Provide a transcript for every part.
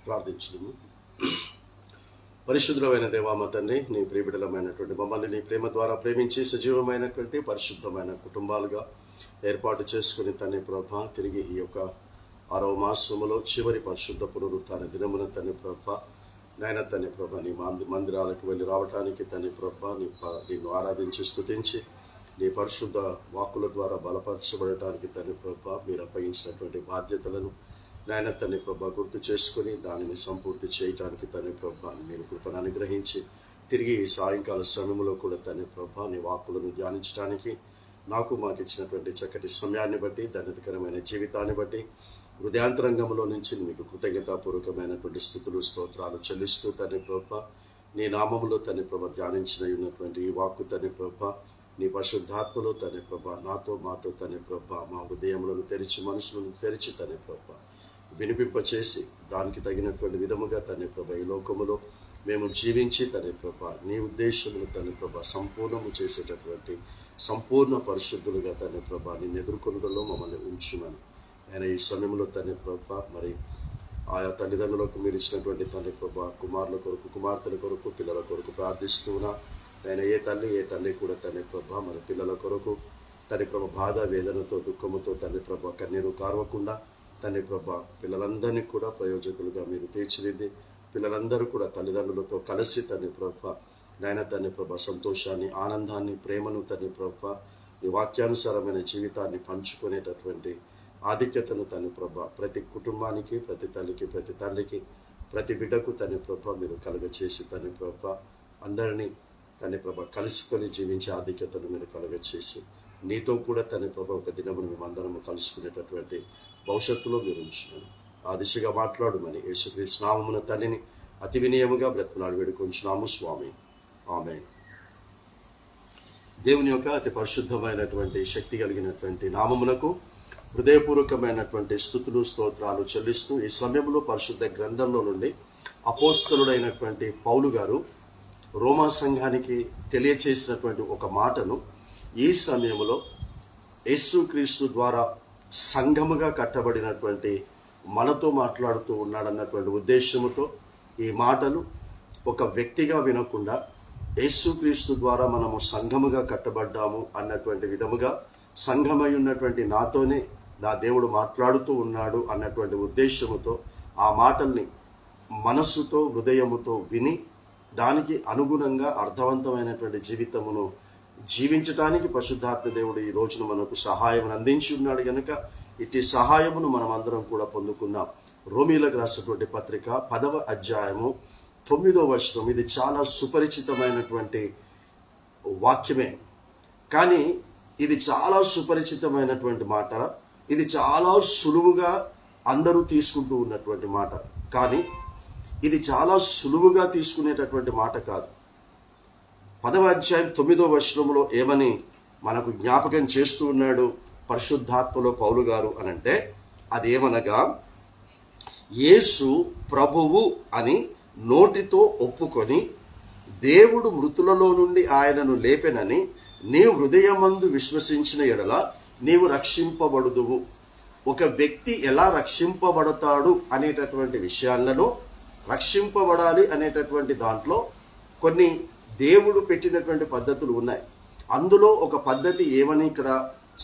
ప్రార్థించుము. పరిశుద్ధమైన దేవా మా తండ్రి, నీ ప్రియబిడలమైనటువంటి మమ్మల్ని నీ ప్రేమ ద్వారా ప్రేమించి సజీవమైనటువంటి పరిశుద్ధమైన కుటుంబాలుగా ఏర్పాటు చేసుకుని తండ్రి ప్రభా, తిరిగి ఈ యొక్క 6వ మాసములో చివరి పరిశుద్ధ పునరుత్థాన దినమున తండ్రి ప్రభా, నాయన తండ్రి ప్రభా, నీ మందిరాలకు వెళ్ళి రావటానికి తండ్రి ప్రభా, నిన్ను ఆరాధించి స్తుతించి నీ పరిశుద్ధ వాక్కుల ద్వారా బలపరచబడటానికి తండ్రి ప్రభా, మీరు అప్పగించినటువంటి బాధ్యతలను నాయన తండ్రి ప్రభా గుర్తు చేసుకుని దానిని సంపూర్తి చేయటానికి తండ్రి ప్రభా నేను కృపను అనుగ్రహించి తిరిగి ఈ సాయంకాల సమయంలో కూడా తండ్రి ప్రభా నీ వాక్కులను ధ్యానించడానికి మాకు ఇచ్చినటువంటి చక్కటి సమయాన్ని బట్టి, ధన్యతకరమైన జీవితాన్ని బట్టి హృదయాంతరంగంలో నుంచి మీకు కృతజ్ఞతాపూర్వకమైనటువంటి స్తుతులు స్తోత్రాలు చెల్లిస్తూ తండ్రి ప్రభా, నీ నామములో తండ్రి ప్రభా ధ్యానించిన ఉన్నటువంటి ఈ వాక్కు తండ్రి ప్రభా, నీ పరిశుద్ధాత్మలో తండ్రి ప్రభా మాతో తండ్రి ప్రభా మా హృదయములను తెరిచి, మనసులను తెరిచి తండ్రి ప్రభా వినిపింపచేసి దానికి తగినటువంటి విధముగా తండ్రి ప్రభా ఈ లోకములో మేము జీవించి తండ్రి ప్రభా నీ ఉద్దేశములు తండ్రి ప్రభా సంపూర్ణము చేసేటటువంటి సంపూర్ణ పరిశుద్ధులుగా తండ్రి ప్రభా నిన్ను ఎదుర్కొనడంలో మమ్మల్ని ఉంచుమని ఆయన ఈ సమయంలో తండ్రి ప్రభా మరి ఆయా తల్లిదండ్రులకు మీరు ఇచ్చినటువంటి తండ్రి ప్రభా కుమారుల కొరకు, కుమార్తెల కొరకు, పిల్లల కొరకు ప్రార్థిస్తున్నా. ఆయన ఏ తల్లి కూడా తండ్రి ప్రభా మరి పిల్లల కొరకు తండ్రి ప్రభా బాధ, వేదనతో, దుఃఖముతో తండ్రి ప్రభా కన్నీరు కార్వకుండా తండ్రి ప్రభా పిల్లలందరినీ కూడా ప్రయోజకులుగా మీరు తీర్చిదిద్ది పిల్లలందరూ కూడా తల్లిదండ్రులతో కలిసి తండ్రి ప్రభా నాయన తండ్రి ప్రభా సంతోషాన్ని, ఆనందాన్ని, ప్రేమను తండ్రి ప్రభా ఈ వాక్యానుసారమైన జీవితాన్ని పంచుకునేటటువంటి ఆధిక్యతను తండ్రి ప్రభా ప్రతి కుటుంబానికి, ప్రతి తల్లికి, ప్రతి తండ్రికి, ప్రతి బిడ్డకు తండ్రి ప్రభా మీరు కలుగచేసి తండ్రి ప్రభా అందరినీ తండ్రి ప్రభా కలుసుకొని జీవించే ఆధిక్యతను మీరు కలుగచేసి నీతో కూడా తండ్రి ప్రభా ఒక దినమును మేమందరము కలుసుకునేటటువంటి భవిష్యత్తులో మీరు ఉంచున్నాను. ఆ దిశగా మాట్లాడమని యేసుక్రీస్తు నామమున తల్లిని అతి వినయముగా బ్రతిమలాడి వేడుకొంచున్నాము స్వామి. ఆమేన్. దేవుని యొక్క అతి పరిశుద్ధమైనటువంటి శక్తి కలిగినటువంటి నామమునకు హృదయపూర్వకమైనటువంటి స్తుతులు స్తోత్రాలు చెల్లిస్తూ ఈ సమయంలో పరిశుద్ధ గ్రంథంలో నుండి అపోస్తలుడైనటువంటి పౌలు గారు రోమా సంఘానికి తెలియచేసినటువంటి ఒక మాటను ఈ సమయంలో యేసుక్రీస్తు ద్వారా సంఘముగా కట్టబడినటువంటి మనతో మాట్లాడుతూ ఉన్నాడన్నటువంటి ఉద్దేశముతో ఈ మాటలు ఒక వ్యక్తిగా వినకుండా యేసుక్రీస్తు ద్వారా మనము సంఘముగా కట్టబడ్డాము అన్నటువంటి విధముగా సంఘమై ఉన్నటువంటి నాతోనే నా దేవుడు మాట్లాడుతూ ఉన్నాడు అన్నటువంటి ఉద్దేశముతో ఆ మాటల్ని మనస్సుతో, హృదయముతో విని దానికి అనుగుణంగా అర్థవంతమైనటువంటి జీవితమును జీవించటానికి పరిశుద్ధాత్మ దేవుడు ఈ రోజున మనకు సహాయం అందించి ఉన్నాడు కనుక ఇట్టి సహాయమును మనం అందరం కూడా పొందుకుందాం. రోమీలకు రాసినటువంటి పత్రిక 10వ అధ్యాయము 9వ వచనం. ఇది చాలా సుపరిచితమైనటువంటి వాక్యమే, కానీ ఇది చాలా సుపరిచితమైనటువంటి మాట. ఇది చాలా సులువుగా అందరూ తీసుకుంటూ ఉన్నటువంటి మాట, కానీ ఇది చాలా సులువుగా తీసుకునేటటువంటి మాట కాదు. 10వ అధ్యాయం 9వ వచనంలో ఏమని మనకు జ్ఞాపకం చేస్తూ ఉన్నాడు పరిశుద్ధాత్మలో పౌలు గారు అనంటే, అదేమనగా యేసు ప్రభువు అని నోటితో ఒప్పుకొని దేవుడు మృతులలో నుండి ఆయనను లేపెనని నీవు హృదయమందు విశ్వసించిన ఎడల నీవు రక్షింపబడుదువు. ఒక వ్యక్తి ఎలా రక్షింపబడతాడు అనేటటువంటి విషయాలను, రక్షింపబడాలి అనేటటువంటి దాంట్లో కొన్ని దేవుడు పెట్టినటువంటి పద్ధతులు ఉన్నాయి. అందులో ఒక పద్ధతి ఏమని ఇక్కడ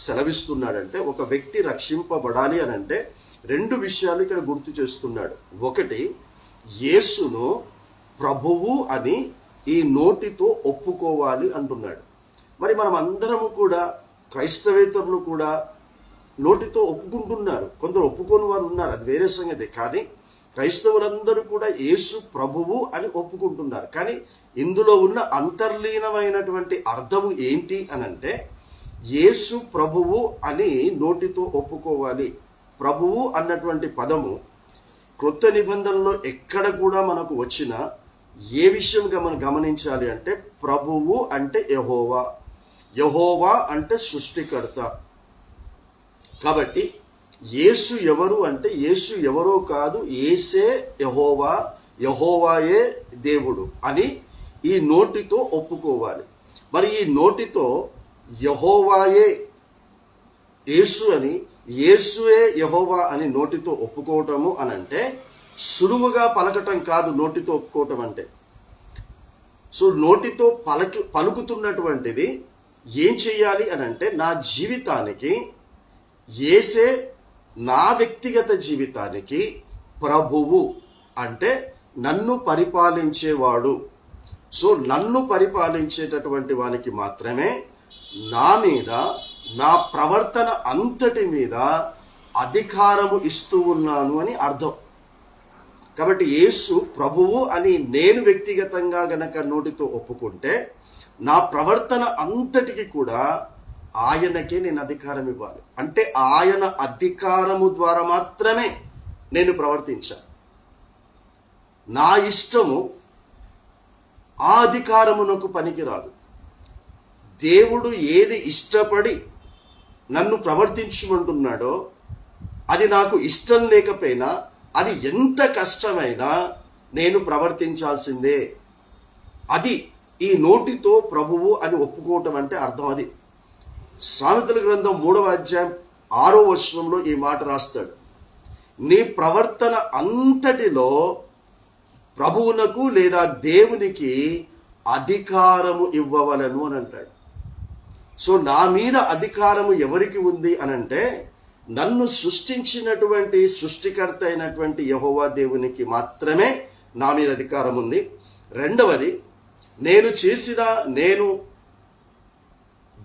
సెలవిస్తున్నాడంటే, ఒక వ్యక్తి రక్షింపబడాలి అని అంటే 2 విషయాలు ఇక్కడ గుర్తు చేస్తున్నాడు. ఒకటి, యేసును ప్రభువు అని ఈ నోటితో ఒప్పుకోవాలి అంటున్నాడు. మరి మనం అందరము కూడా, క్రైస్తవేతరులు కూడా నోటితో ఒప్పుకుంటున్నారు, కొందరు ఒప్పుకోని వారు ఉన్నారు, అది వేరే సంగతి. కానీ క్రైస్తవులందరూ కూడా యేసు ప్రభువు అని ఒప్పుకుంటున్నారు. కానీ ఇందులో ఉన్న అంతర్లీనమైనటువంటి అర్థము ఏంటి అనంటే, యేసు ప్రభువు అని నోటితో ఒప్పుకోవాలి. ప్రభువు అన్నటువంటి పదము క్రొత్త నిబంధనలో ఎక్కడ కూడా మనకు వచ్చిన ఏ విషయంగా మనం గమనించాలి అంటే, ప్రభువు అంటే యెహోవా, యెహోవా అంటే సృష్టికర్త. కాబట్టి యేసు ఎవరు అంటే, యేసు ఎవరో కాదు, యేసే యెహోవా, యెహోవాయే దేవుడు అని ఈ నోటితో ఒప్పుకోవాలి. మరి ఈ నోటితో యెహోవాయే యేసు అని, యేసుయే యెహోవా అని నోటితో ఒప్పుకోవటము అనంటే సులువుగా పలకటం కాదు నోటితో ఒప్పుకోవటం అంటే. సో నోటితో పలుకుతున్నటువంటిది ఏం చెయ్యాలి అని అంటే, నా జీవితానికి యేసే, నా వ్యక్తిగత జీవితానికి ప్రభువు అంటే నన్ను పరిపాలించేవాడు. సో నన్ను పరిపాలించేటటువంటి వానికి మాత్రమే నా మీద, నా ప్రవర్తన అంతటి మీద అధికారము ఇస్తూ ఉన్నాను అని అర్థం. కాబట్టి యేసు ప్రభువు అని నేను వ్యక్తిగతంగా గనక నోటితో ఒప్పుకుంటే, నా ప్రవర్తన అంతటికి కూడా ఆయనకే నేను అధికారం ఇవ్వాలి. అంటే ఆయన అధికారము ద్వారా మాత్రమే నేను ప్రవర్తించాను. నా ఇష్టము ఆ అధికారమునకు పనికిరాదు. దేవుడు ఏది ఇష్టపడి నన్ను ప్రవర్తించమంటున్నాడో అది నాకు ఇష్టం లేకపోయినా, అది ఎంత కష్టమైనా నేను ప్రవర్తించాల్సిందే. అది ఈ నోటితో ప్రభువు అని ఒప్పుకోవటం అంటే అర్థం అది. సామెతల గ్రంథం 3వ అధ్యాయం 6వ వచనంలో ఈ మాట రాస్తాడు, నీ ప్రవర్తన అంతటిలో ప్రభువునకు లేదా దేవునికి అధికారము ఇవ్వవలను అని అంటాడు. సో నా మీద అధికారము ఎవరికి ఉంది అని అంటే, నన్ను సృష్టించినటువంటి సృష్టికర్త అయినటువంటి యెహోవా దేవునికి మాత్రమే నా మీద అధికారం ఉంది. రెండవది, నేను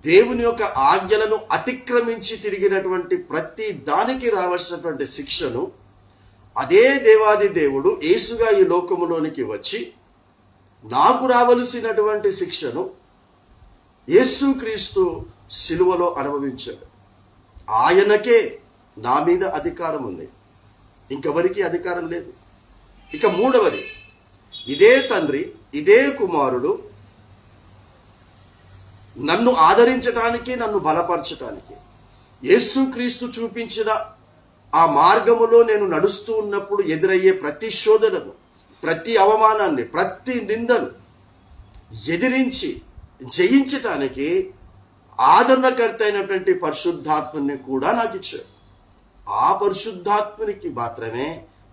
దేవుని యొక్క ఆజ్ఞలను అతిక్రమించి తిరిగినటువంటి ప్రతి దానికి రావాల్సినటువంటి శిక్షను అదే దేవాది దేవుడు యేసుగా ఈ లోకములోనికి వచ్చి నాకు రావలసినటువంటి శిక్షను యేసుక్రీస్తు సిలువలో అనుభవించాడు. ఆయనకే నా మీద అధికారం ఉంది, ఇంకెవరికి అధికారం లేదు. ఇక మూడవది, ఇదే తండ్రి, ఇదే కుమారుడు నన్ను ఆదరించటానికి, నన్ను బలపరచటానికి, యేసుక్రీస్తు చూపించిన ఆ మార్గములో నేను నడుస్తూ ఉన్నప్పుడు ఎదురయ్యే ప్రతి శోధనను, ప్రతి అవమానాన్ని, ప్రతి నిందను ఎదిరించి జయించటానికి ఆదరణకర్త అయినటువంటి పరిశుద్ధాత్మని కూడా నాకు ఇచ్చాడు. ఆ పరిశుద్ధాత్మనికి మాత్రమే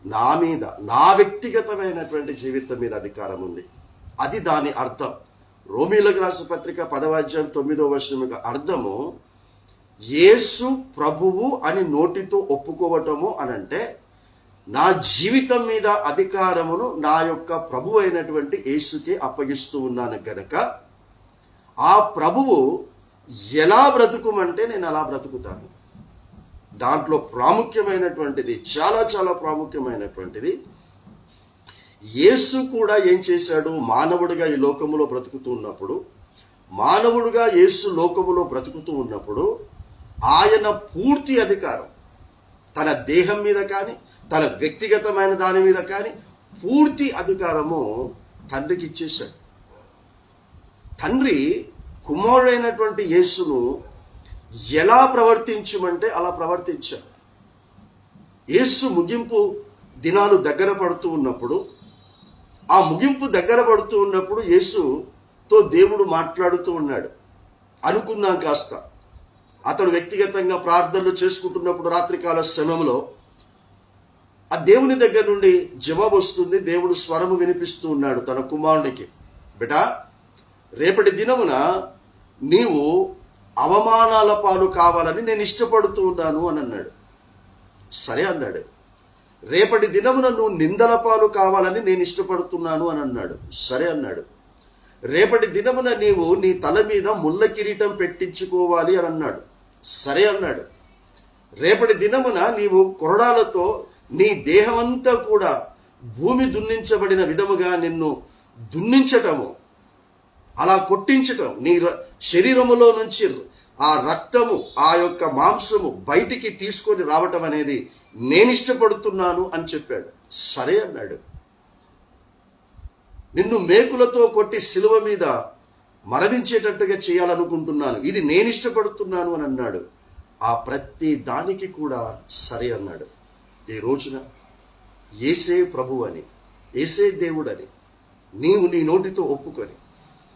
నా మీద, నా వ్యక్తిగతమైనటువంటి జీవితం మీద అధికారం ఉంది. అది దాని అర్థం. రోమీలకు రాసిన పత్రిక 10వ అధ్యాయం 9వ వచనం అర్థము, యేసు ప్రభువు అని నోటితో ఒప్పుకోవటము అనంటే, నా జీవితం మీద అధికారమును నా యొక్క ప్రభువు అయినటువంటి యేసుకే అప్పగిస్తూ ఉన్నాను గనక, ఆ ప్రభువు ఎలా బ్రతుకుమంటే నేను అలా బ్రతుకుతాను. దాంట్లో ప్రాముఖ్యమైనటువంటిది, చాలా చాలా ప్రాముఖ్యమైనటువంటిది, యేసు కూడా ఏం చేశాడు? మానవుడిగా ఈ లోకములో బ్రతుకుతూ ఉన్నప్పుడు, మానవుడిగా యేసు లోకములో బ్రతుకుతూ ఉన్నప్పుడు ఆయన పూర్తి అధికారం తన దేహం మీద కానీ, తన వ్యక్తిగతమైన దాని మీద కానీ పూర్తి అధికారము తండ్రికి ఇచ్చేశాడు. తండ్రి కుమారుడైనటువంటి యేసును ఎలా ప్రవర్తించమంటే అలా ప్రవర్తించాడు. యేసు ముగింపు దినాలు దగ్గర పడుతూ ఉన్నప్పుడు, ఆ ముగింపు దగ్గర పడుతూ ఉన్నప్పుడు యేసుతో దేవుడు మాట్లాడుతూ ఉన్నాడు అనుకుందాం. కాస్త అతడు వ్యక్తిగతంగా ప్రార్థనలు చేసుకుంటున్నప్పుడు రాత్రికాల సమయంలో ఆ దేవుని దగ్గర నుండి జవాబు వస్తుంది. దేవుడు స్వరము వినిపిస్తూ ఉన్నాడు తన కుమారునికి, బిడ్డా, రేపటి దినమున నీవు అవమానాల పాలు కావాలని నేను ఇష్టపడుతూ ఉన్నాను అని అన్నాడు. సరే అన్నాడు. రేపటి దినమున నువ్వు నిందల పాలు కావాలని నేను ఇష్టపడుతున్నాను అని అన్నాడు. సరే అన్నాడు. రేపటి దినమున నీవు నీ తల మీద ముళ్ళ కిరీటం పెట్టించుకోవాలి అని అన్నాడు. సరే అన్నాడు. రేపటి దినమున నీవు కొరడాలతో నీ దేహమంతా కూడా భూమి దున్నించబడిన విధముగా నిన్ను దున్నించటము, అలా కొట్టించటం, నీ శరీరములో నుంచి ఆ రక్తము, ఆ యొక్క మాంసము బయటికి తీసుకొని రావటం అనేది నేను ఇష్టపడుతున్నాను అని చెప్పాడు. సరే అన్నాడు. నిన్ను మేకులతో కొట్టి సిలువ మీద మరణించేటట్టుగా చేయాలనుకుంటున్నాను, ఇది నేను ఇష్టపడుతున్నాను అని అన్నాడు. ఆ ప్రతి దానికి కూడా సరే అన్నాడు. ఈ రోజున యేసే ప్రభు అని, యేసే దేవుడని నీవు నీ నోటితో ఒప్పుకొని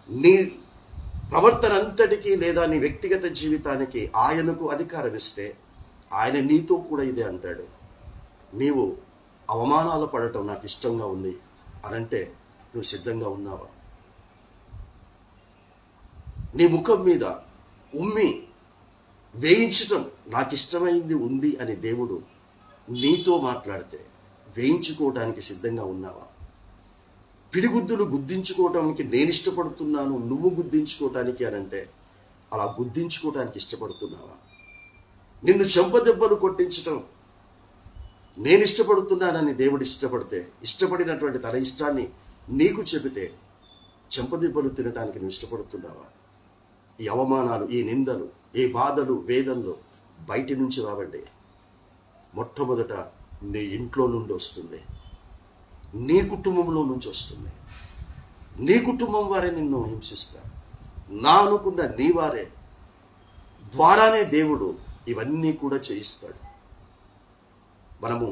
నీ ప్రవర్తన అంతటికి లేదా నీ వ్యక్తిగత జీవితానికి ఆయనకు అధికారం ఇస్తే, ఆయన నీతో కూడా ఇదే అంటాడు, నీవు అవమానాలు పడటం నాకు ఇష్టంగా ఉంది అనంటే నువ్వు సిద్ధంగా ఉన్నావా? నీ ముఖం మీద ఉమ్మి వేయించటం నాకు ఇష్టమైంది ఉంది అని దేవుడు నీతో మాట్లాడితే వేయించుకోవడానికి సిద్ధంగా ఉన్నావా? పిడిగుద్దులు గుద్దించుకోవటానికి నేను ఇష్టపడుతున్నాను, నువ్వు గుద్దించుకోవటానికి అనంటే అలా గుద్దించుకోవడానికి ఇష్టపడుతున్నావా? నిన్ను చెంపదెబ్బలు కొట్టించటం నేను ఇష్టపడుతున్నానని దేవుడు ఇష్టపడినటువంటి తన ఇష్టాన్ని నీకు చెబితే చెంపదెబ్బలు తినడానికి నువ్వు ఇష్టపడుతున్నావా? ఈ అవమానాలు, ఈ నిందలు, ఈ బాధలు, వేదనలు బయటి నుంచి రావండి. మొట్టమొదట నీ ఇంట్లో నుండి వస్తుంది, నీ కుటుంబంలో నుంచి వస్తుంది. నీ కుటుంబం వారే నిన్ను హింసిస్తారు, నా అనుకున్న నీ వారే ద్వారానే దేవుడు ఇవన్నీ కూడా చేయిస్తాడు. మనము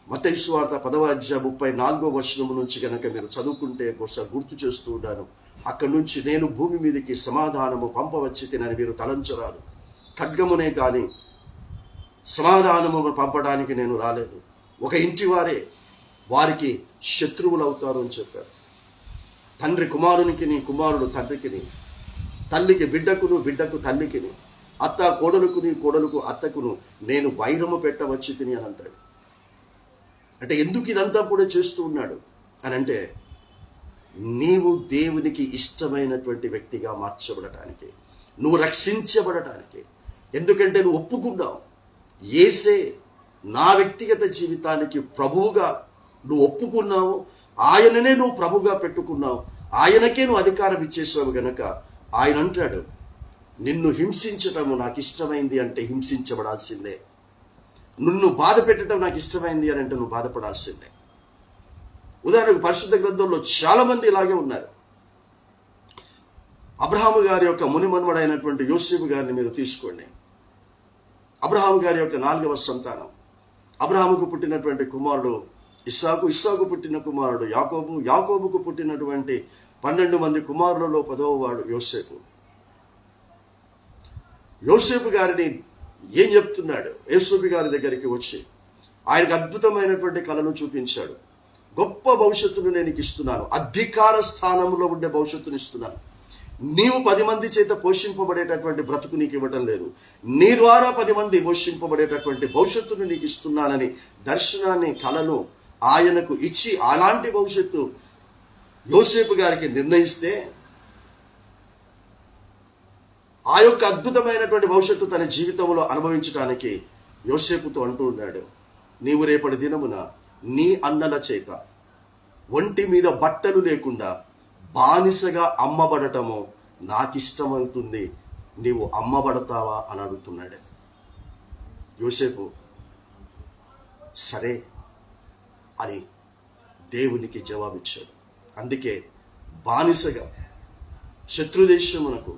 మత్తయి సువార్త 10:34 నుంచి కనుక మీరు చదువుకుంటే ఒకసారి గుర్తు చేస్తూ ఉన్నాను. అక్కడి నుంచి నేను భూమి మీదకి సమాధానము పంపవచ్చి తినని మీరు తలంచరాదు, ఖడ్గమునే కానీ సమాధానము పంపడానికి నేను రాలేదు, ఒక ఇంటి వారే వారికి శత్రువులు అవుతారు అని చెప్పారు. తండ్రి కుమారునికి, కుమారుడు తండ్రికి, తల్లికి బిడ్డకును, బిడ్డకు తల్లికి, అత్త కోడలుకుని, కోడలుకు అత్తకును నేను వైరము పెట్టవచ్చి తిని అని అంటాడు. అంటే ఎందుకు ఇదంతా కూడా చేస్తూ ఉన్నాడు అని అంటే, నీవు దేవునికి ఇష్టమైనటువంటి వ్యక్తిగా మార్చబడటానికి, నువ్వు రక్షించబడటానికి. ఎందుకంటే నువ్వు ఒప్పుకున్నావు, యేసే నా వ్యక్తిగత జీవితానికి ప్రభువుగా నువ్వు ఒప్పుకున్నావు, ఆయననే నువ్వు ప్రభుగా పెట్టుకున్నావు, ఆయనకే నువ్వు అధికారం ఇచ్చేసావు గనక ఆయన అంటాడు, నిన్ను హింసించటము నాకు ఇష్టమైంది అంటే హింసించబడాల్సిందే, నిన్ను బాధ పెట్టడం నాకు ఇష్టమైంది అని అంటే నువ్వు బాధపడాల్సిందే. ఉదాహరణకు పరిశుద్ధ గ్రంథంలో చాలా మంది ఇలాగే ఉన్నారు. అబ్రహాము గారి యొక్క మునిమన్మడైనటువంటి యోసేపు గారిని మీరు తీసుకోండి. అబ్రహాము గారి యొక్క 4వ సంతానం. అబ్రహాముకు పుట్టినటువంటి కుమారుడు ఇస్సాకు, ఇస్సాకు పుట్టిన కుమారుడు యాకోబు, యాకోబుకు పుట్టినటువంటి 12 మంది కుమారులలో 10వ వాడు యోసేపు. యోసేపు గారిని ఏం చెప్తున్నాడు? యేసూబి గారి దగ్గరికి వచ్చి ఆయనకు అద్భుతమైనటువంటి కళను చూపించాడు. గొప్ప భవిష్యత్తును నేను నీకు ఇస్తున్నాను, అధికార స్థానంలో ఉండే భవిష్యత్తును ఇస్తున్నాను, నీవు 10 మంది చేత పోషింపబడేటటువంటి బ్రతుకు నీకు ఇవ్వడం లేదు, నీ ద్వారా 10 మంది పోషింపబడేటటువంటి భవిష్యత్తును నీకు ఇస్తున్నానని దర్శనాన్ని, కళను ఆయనకు ఇచ్చి అలాంటి భవిష్యత్తు యోసేపు గారికి నిర్ణయిస్తే ఆ యొక్క అద్భుతమైనటువంటి భవిష్యత్తు తన జీవితంలో అనుభవించడానికి యోసేపుతో అంటూ ఉన్నాడు, నీవు రేపటి దినమున నీ అన్నల చేత ఒంటి మీద బట్టలు లేకుండా బానిసగా అమ్మబడటము నాకు ఇష్టమవుతుంది, నీవు అమ్మబడతావా అని అడుగుతున్నాడు. యోసేపు సరే అని దేవునికి జవాబిచ్చాడు. అందుకే బానిసగా శత్రుదేశమునకు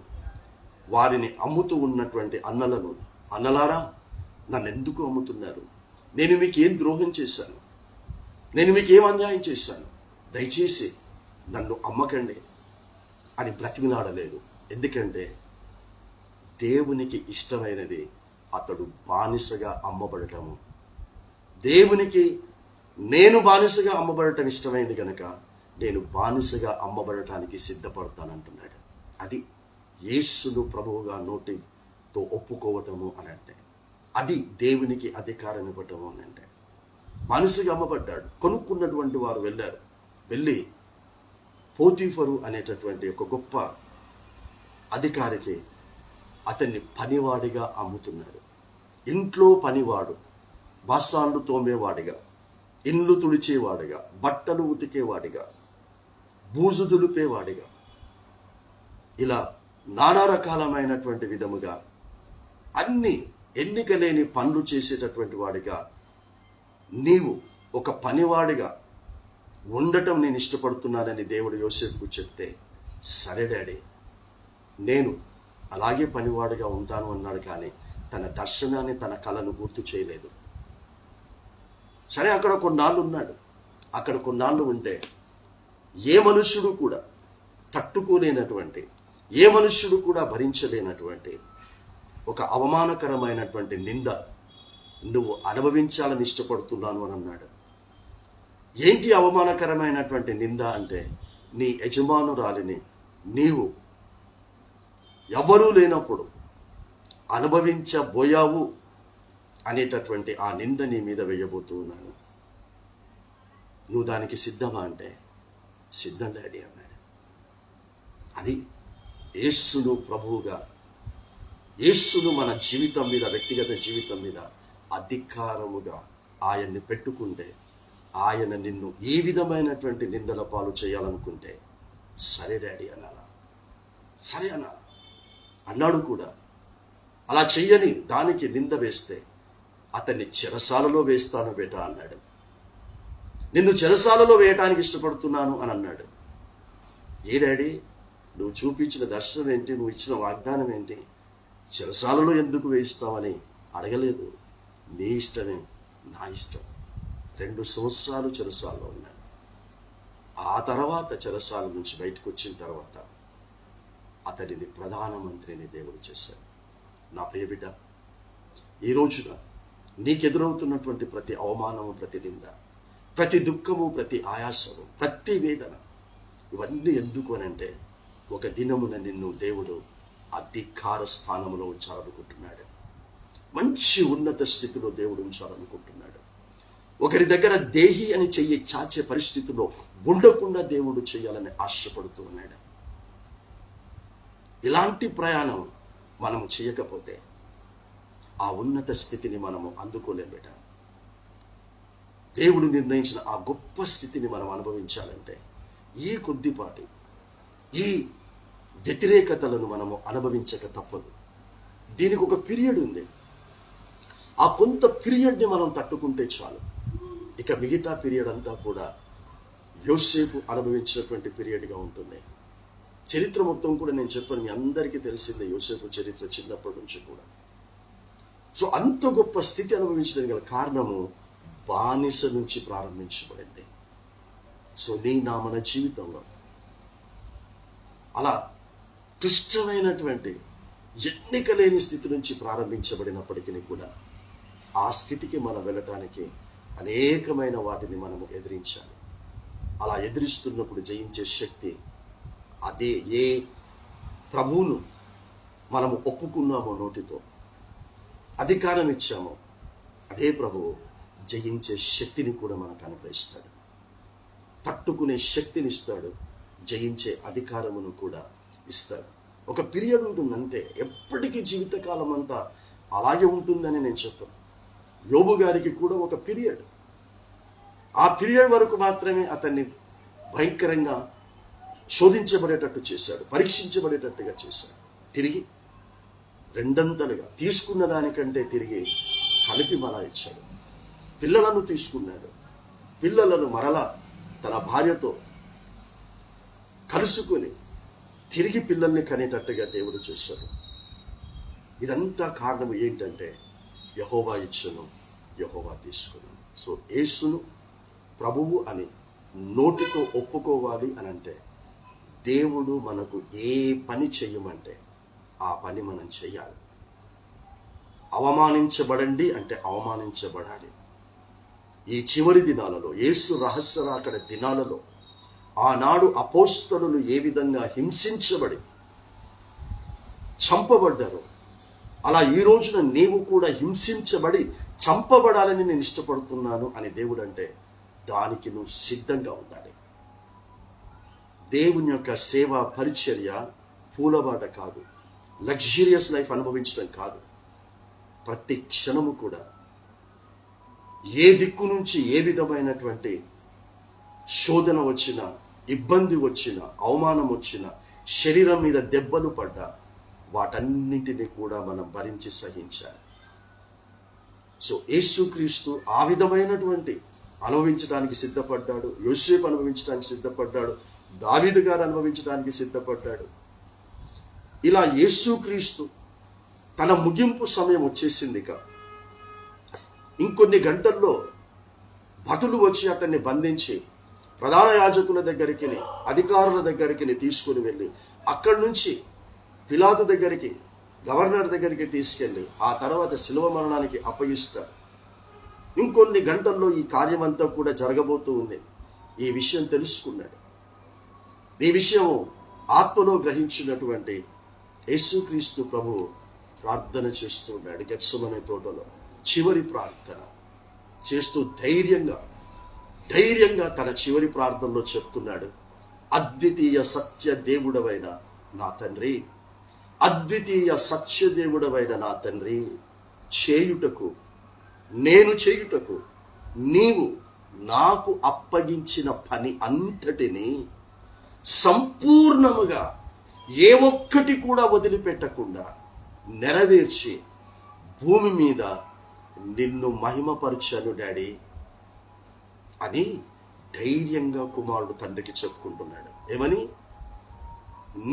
వారిని అమ్ముతూ ఉన్నటువంటి అన్నలను, అన్నలారా నన్నెందుకు అమ్ముతున్నారు? నేను మీకు ఏం ద్రోహం చేశాను? నేను మీకు ఏం అన్యాయం చేశాను? దయచేసి నన్ను అమ్మకండి అని బ్రతిమిలాడలేదు. ఎందుకంటే దేవునికి ఇష్టమైనది అతడు బానిసగా అమ్మబడటము. దేవునికి నేను బానిసగా అమ్మబడటం ఇష్టమైంది కనుక నేను బానిసగా అమ్మబడటానికి సిద్ధపడతానంటున్నాడు. అది యేసును ప్రభువుగా నోటితో ఒప్పుకోవటము అని అంటే, అది దేవునికి అధికారం ఇవ్వటము అని అంటే. బానిసగా అమ్మబడ్డాడు. కొనుక్కున్నటువంటి వారు వెళ్ళి పోతీఫరు అనేటటువంటి ఒక గొప్ప అధికారికి అతన్ని పనివాడిగా అమ్ముతున్నారు. ఇంట్లో పనివాడు, బాసాన్లు తోమేవాడిగా, ఇండ్లు తుడిచేవాడిగా, బట్టలు ఉతికేవాడిగా, బూజు దులిపేవాడిగా, ఇలా నానా రకాలమైనటువంటి విధముగా అన్ని ఎన్నిక లేని పనులు చేసేటటువంటి వాడిగా నీవు ఒక పనివాడిగా ఉండటం నేను ఇష్టపడుతున్నానని దేవుడు యోసేపుకు చెప్తే, సరే డాడీ నేను అలాగే పనివాడిగా ఉంటాను అన్నాడు. కానీ తన దర్శనాన్ని, తన కళను గుర్తు చేయలేదు. సరే అక్కడ కొన్నాళ్ళు ఉన్నాడు. అక్కడ కొన్నాళ్ళు ఉంటే ఏ మనుష్యుడు కూడా తట్టుకోలేనటువంటి, ఏ మనుష్యుడు కూడా భరించలేనటువంటి ఒక అవమానకరమైనటువంటి నింద నువ్వు అనుభవించాలని ఇష్టపడుతున్నాను అని అన్నాడు. ఏంటి అవమానకరమైనటువంటి నింద అంటే, నీ యజమానురాలిని నీవు ఎవరూ లేనప్పుడు అనుభవించబోయావు అనేటటువంటి ఆ నింద నీ మీద వేయబోతూ ఉన్నాను. నువ్వు దానికి సిద్ధమా అంటే, సిద్ధం డాడీ అన్నాడు. అది యేసును ప్రభువుగా, యేసును మన జీవితం మీద, వ్యక్తిగత జీవితం మీద అధికారముగా ఆయన్ని పెట్టుకుంటే, ఆయన నిన్ను ఏ విధమైనటువంటి నిందల పాలు చేయాలనుకుంటే సరే డాడీ అనాలా, సరే అనాలా. అన్నాడు కూడా. అలా చెయ్యని దానికి నింద వేస్తే అతన్ని చెరసాలలో వేస్తాను బేటా అన్నాడు. నిన్ను చెరసాలలో వేయటానికి ఇష్టపడుతున్నాను అని అన్నాడు. ఏ డాడీ, నువ్వు చూపించిన దర్శనం ఏంటి, నువ్వు ఇచ్చిన వాగ్దానం ఏంటి, చెరసాలలో ఎందుకు వేయిస్తావని అడగలేదు. నీ ఇష్టమే, నా ఇష్టం. 2 సంవత్సరాలు చెరసాలలో ఉన్నాడు. ఆ తర్వాత చెరసాల నుంచి బయటకు వచ్చిన తర్వాత అతడిని ప్రధానమంత్రిని దేవుడు చేశాడు. నా ప్రియబిడ్డ, ఈ రోజున నీకెదురవుతున్నటువంటి ప్రతి అవమానము, ప్రతి నింద, ప్రతి దుఃఖము, ప్రతి ఆయాసము, ప్రతి వేదన, ఇవన్నీ ఎందుకు అని అంటే, ఒక దినమున నిన్ను దేవుడు అధికార స్థానంలో ఉంచాలనుకుంటున్నాడు. మంచి ఉన్నత స్థితిలో దేవుడు ఉంచాలనుకుంటున్నాడు. ఒకరి దగ్గర దేహి అని చెయ్యి చాచే పరిస్థితిలో ఉండకుండా దేవుడు చేయాలని ఆశపడుతూ ఉన్నాడు. ఇలాంటి ప్రయాణం మనము చేయకపోతే ఆ ఉన్నత స్థితిని మనము అందుకోలేం బేట. దేవుడు నిర్ణయించిన ఆ గొప్ప స్థితిని మనం అనుభవించాలంటే ఈ కొద్దిపాటి ఈ వ్యతిరేకతలను మనము అనుభవించక తప్పదు. దీనికి ఒక పీరియడ్ ఉంది. ఆ కొంత పీరియడ్ని మనం తట్టుకుంటే చాలు. ఇక మిగతా పీరియడ్ అంతా కూడా యోసేపు అనుభవించినటువంటి పీరియడ్గా ఉంటుంది. చరిత్ర మొత్తం కూడా నేను చెప్పాను, మీ అందరికీ తెలిసిందే యోసేపు చరిత్ర చిన్నప్పటి నుంచి కూడా. సో అంత గొప్ప స్థితి అనుభవించడానికి గల కారణము బానిస నుంచి ప్రారంభించబడింది. సో మన జీవితంలో అలా క్లిష్టమైనటువంటి ఎన్నిక లేని స్థితి నుంచి ప్రారంభించబడినప్పటికీ కూడా ఆ స్థితికి మనం వెళ్ళటానికి అనేకమైన వాటిని మనము ఎదిరించాలి. అలా ఎదిరిస్తున్నప్పుడు జయించే శక్తి అదే. ఏ ప్రభువును మనము ఒప్పుకున్నామో, నోటితో అధికారం ఇచ్చామో, అదే ప్రభువు జయించే శక్తిని కూడా మనకు అనుగ్రహిస్తాడు. తట్టుకునే శక్తిని ఇస్తాడు, జయించే అధికారమును కూడా ఇస్తాడు. ఒక పీరియడ్ ఉంటుంది అంతే. ఎప్పటికీ జీవితకాలం అంతా అలాగే ఉంటుందని నేను చెప్పను. యోబు గారికి కూడా ఒక పీరియడ్, ఆ పీరియడ్ వరకు మాత్రమే అతన్ని భయంకరంగా శోధించబడేటట్టు చేశాడు, పరీక్షించబడేటట్టుగా చేశాడు. తిరిగి రెండంతలుగా తీసుకున్న దానికంటే తిరిగి కలిపి మరలా ఇచ్చాడు. పిల్లలను తీసుకున్నాడు, పిల్లలను మరలా తన భార్యతో కలుసుకొని తిరిగి పిల్లల్ని కనేటట్టుగా దేవుడు చేశాడు. ఇదంతా కారణం ఏంటంటే యెహోవా ఇచ్చును, యెహోవా తీసుకును. సో యేసును ప్రభువు అని నోటితో ఒప్పుకోవాలి అని అంటే, దేవుడు మనకు ఏ పని చెయ్యమంటే ఆ పని మనం చెయ్యాలి. అవమానించబడండి అంటే అవమానించబడాలి. ఈ చివరి దినాలలో, యేసు రహస్య రాకడ దినాలలో, ఆనాడు అపోస్తలులు ఏ విధంగా హింసించబడి చంపబడ్డారో, అలా ఈ రోజున నీవు కూడా హింసించబడి చంపబడాలని నేను ఇష్టపడుతున్నాను అని దేవుడు అంటే, దానికి నువ్వు సిద్ధంగా ఉండాలి. దేవుని యొక్క సేవా పరిచర్య పూలబాట కాదు, లగ్జూరియస్ లైఫ్ అనుభవించడం కాదు. ప్రతి క్షణము కూడా ఏ దిక్కు నుంచి ఏ విధమైనటువంటి శోధన వచ్చినా, ఇబ్బంది వచ్చినా, అవమానం వచ్చినా, శరీరం మీద దెబ్బలు పడ్డా, వాటన్నింటినీ కూడా మనం భరించి సహించాలి. సో యేసుక్రీస్తు ఆ విధమైనటువంటి అనుభవించడానికి సిద్ధపడ్డాడు. యోసేపు అనుభవించడానికి సిద్ధపడ్డాడు. దావీదు గారు అనుభవించడానికి సిద్ధపడ్డాడు. ఇలా యేసుక్రీస్తు తన ముగింపు సమయం వచ్చేసింది. ఇక ఇంకొన్ని గంటల్లో భటులు వచ్చి అతన్ని బంధించి ప్రధాన యాజకుల దగ్గరికి, అధికారుల దగ్గరికి తీసుకుని వెళ్ళి, అక్కడి నుంచి పిలాతు దగ్గరికి, గవర్నర్ దగ్గరికి తీసుకెళ్ళి, ఆ తర్వాత శిలువ మరణానికి అప్పగిస్తారు. ఇంకొన్ని గంటల్లో ఈ కార్యమంతా కూడా జరగబోతూ ఉంది. ఈ విషయం తెలుసుకున్నాడు. ఈ విషయం ఆత్మలో గ్రహించినటువంటి యేసుక్రీస్తు ప్రభు ప్రార్థన చేస్తూ ఉన్నాడు గెత్సెమనే తోటలో. చివరి ప్రార్థన చేస్తూ ధైర్యంగా తన చివరి ప్రార్థనలో చెప్తున్నాడు, అద్వితీయ సత్య దేవుడవైన నా తండ్రి, అద్వితీయ సత్యదేవుడవైన నా తండ్రి, నేను చేయుటకు నీవు నాకు అప్పగించిన పని అంతటిని సంపూర్ణముగా ఏ ఒక్కటి కూడా వదిలిపెట్టకుండా నెరవేర్చి భూమి మీద నిన్ను మహిమపరచాను డాడీ అని ధైర్యంగా కుమారుడు తండ్రికి చెప్పుకుంటున్నాడు. ఏమని?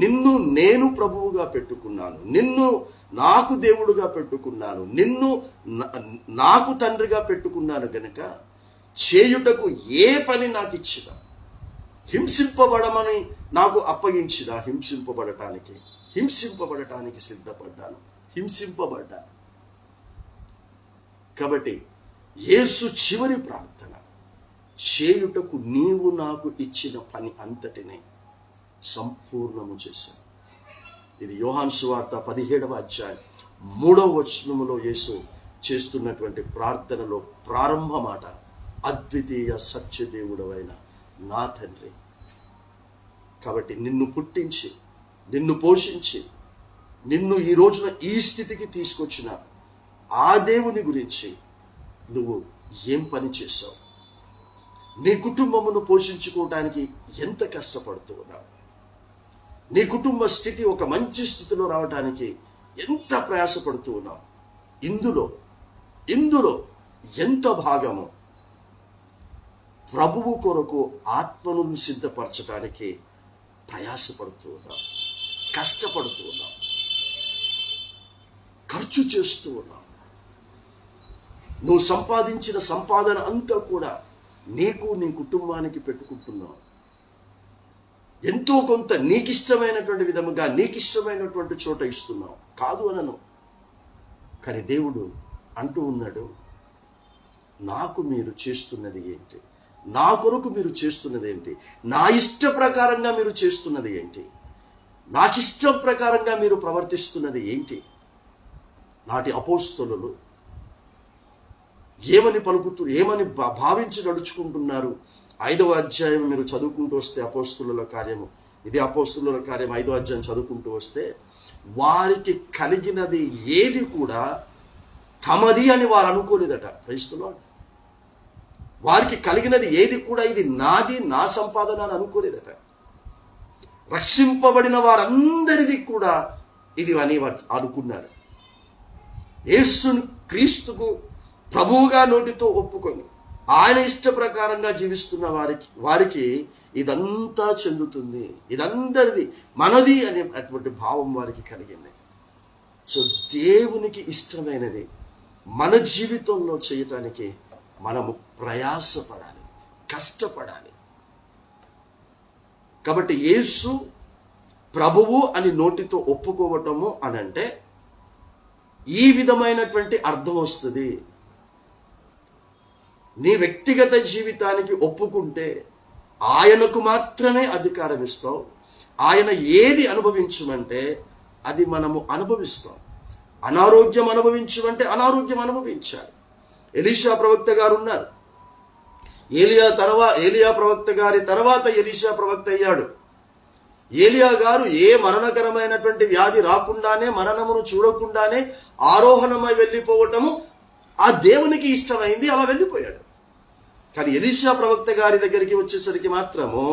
నిన్ను నేను ప్రభువుగా పెట్టుకున్నాను, నిన్ను నాకు దేవుడుగా పెట్టుకున్నాను, నిన్ను నాకు తండ్రిగా పెట్టుకున్నాను గనుక చేయుటకు ఏ పని నాకు ఇచ్చినా, హింసింపబడమని నాకు అప్పగించిన హింసింపబడటానికి సిద్ధపడ్డాను, హింసింపబడ్డాను. కాబట్టి యేసు చివరి ప్రార్థన, చేయుటకు నీవు నాకు ఇచ్చిన పని అంతటినే సంపూర్ణము చేశాను. ఇది యోహాను సువార్త 17వ అధ్యాయం 3వ వచనములో యేసు చేస్తున్నటువంటి ప్రార్థనలో ప్రారంభ మాట, అద్వితీయ సత్యదేవుడవైన నా తండ్రి. కాబట్టి నిన్ను పుట్టించి, నిన్ను పోషించి, నిన్ను ఈ రోజున ఈ స్థితికి తీసుకొచ్చిన ఆ దేవుని గురించి నువ్వు ఏం పని చేశావు? నీ కుటుంబమును పోషించుకోవడానికి ఎంత కష్టపడుతూ ఉన్నావు? నీ కుటుంబ స్థితి ఒక మంచి స్థితిలో రావడానికి ఎంత ప్రయాసపడుతూ ఉన్నావు? ఇందులో ఎంత భాగము ప్రభువు కొరకు ఆత్మను సిద్ధపరచడానికి ప్రయాసపడుతూ ఉన్నావు, కష్టపడుతూ ఉన్నావు, ఖర్చు చేస్తూ ఉన్నావు. నువ్వు సంపాదించిన సంపాదన అంతా కూడా నీకు, నీ కుటుంబానికి పెట్టుకుంటున్నావు. ఎంతో కొంత నీకిష్టమైనటువంటి విధముగా, నీకిష్టమైనటువంటి చోట ఇస్తున్నావు, కాదు అనను. కానీ దేవుడు అంటూ ఉన్నాడు, నాకు మీరు చేస్తున్నది ఏంటి? నా కొరకు మీరు చేస్తున్నది ఏంటి? నా ఇష్ట ప్రకారంగా మీరు చేస్తున్నది ఏంటి? నాకిష్టం ప్రకారంగా మీరు ప్రవర్తిస్తున్నది ఏంటి? నాటి అపోస్తలులు ఏమని భావించి నడుచుకుంటున్నారు? 5వ అధ్యాయం మీరు చదువుకుంటూ వస్తే, అపోస్తలుల కార్యము, ఇది అపోస్తలుల కార్యం 5వ అధ్యాయం చదువుకుంటూ వస్తే, వారికి కలిగినది ఏది కూడా తమది అని వారు అనుకోలేదట. క్రైస్తవులు వారికి కలిగినది ఏది కూడా ఇది నాది, నా సంపాదన అని అనుకోలేదట. రక్షింపబడిన వారందరిది కూడా ఇది అని అనుకున్నారు. యేసును క్రీస్తుకు ప్రభువుగా నోటితో ఒప్పుకొని ఆయన ఇష్ట ప్రకారంగా జీవిస్తున్న వారికి ఇదంతా చెందుతుంది, ఇదందరిది, మనది అనేటువంటి భావం వారికి కలిగింది. సో దేవునికి ఇష్టమైనది మన జీవితంలో చేయటానికి మనము ప్రయాసపడాలి, కష్టపడాలి. కాబట్టి యేసు ప్రభువు అని నోటితో ఒప్పుకోవటము అని అంటే ఈ విధమైనటువంటి అర్థం వస్తుంది. నీ వ్యక్తిగత జీవితానికి ఒప్పుకుంటే ఆయనకు మాత్రమే అధికారం ఇస్తావు. ఆయన ఏది అనుభవించమంటే అది మనము అనుభవిస్తాం. అనారోగ్యం అనుభవించమంటే అనారోగ్యం అనుభవించాలి. ఎలీషా ప్రవక్త గారు ఉన్నారు. ఏలియా ప్రవక్త గారి తర్వాత ఎలీషా ప్రవక్త అయ్యాడు. ఏలియా గారు ఏ మరణకరమైనటువంటి వ్యాధి రాకుండానే, మరణమును చూడకుండానే ఆరోహణమై వెళ్ళిపోవటము ఆ దేవునికి ఇష్టమైంది, అలా వెళ్ళిపోయాడు. కానీ ఎలీషా ప్రవక్త గారి దగ్గరికి వచ్చేసరికి మాత్రము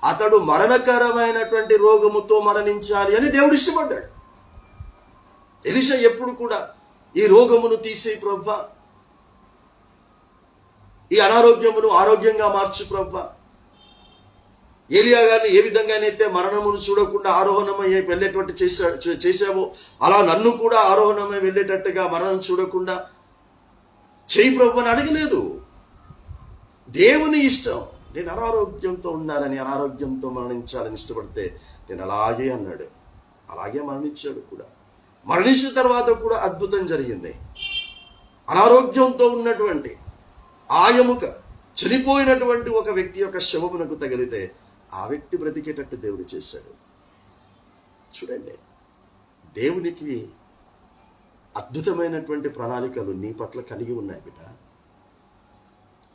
అతడు మరణకరమైనటువంటి రోగముతో మరణించాలి అని దేవుడు ఇష్టపడ్డాడు. ఎలీషా ఎప్పుడు కూడా ఈ రోగమును తీసే ప్రభువా, ఈ అనారోగ్యమును ఆరోగ్యంగా మార్చు ప్రభువా, ఏలియా గారిని ఏ విధంగానైతే మరణమును చూడకుండా ఆరోహణమై వెళ్ళేటువంటి చేశావో అలా నన్ను కూడా ఆరోహణమై వెళ్ళేటట్టుగా మరణం చూడకుండా చేయి ప్రభు అని అడగలేదు. దేవుని ఇష్టం. నేను అనారోగ్యంతో ఉన్నానని, అనారోగ్యంతో మరణించాలని ఇష్టపడితే నేను అలాగే అన్నాడు. అలాగే మరణించాడు కూడా. మరణించిన తర్వాత కూడా అద్భుతం జరిగింది. అనారోగ్యంతో ఉన్నటువంటి ఆ ఎముక చనిపోయినటువంటి ఒక వ్యక్తి యొక్క శవమునకు తగిలితే ఆ వ్యక్తి బ్రతికేటట్టు దేవుడు చేశాడు. చూడండి, దేవునికి అద్భుతమైనటువంటి ప్రణాళికలు నీ పట్ల కలిగి ఉన్నాయి బిడ్డ.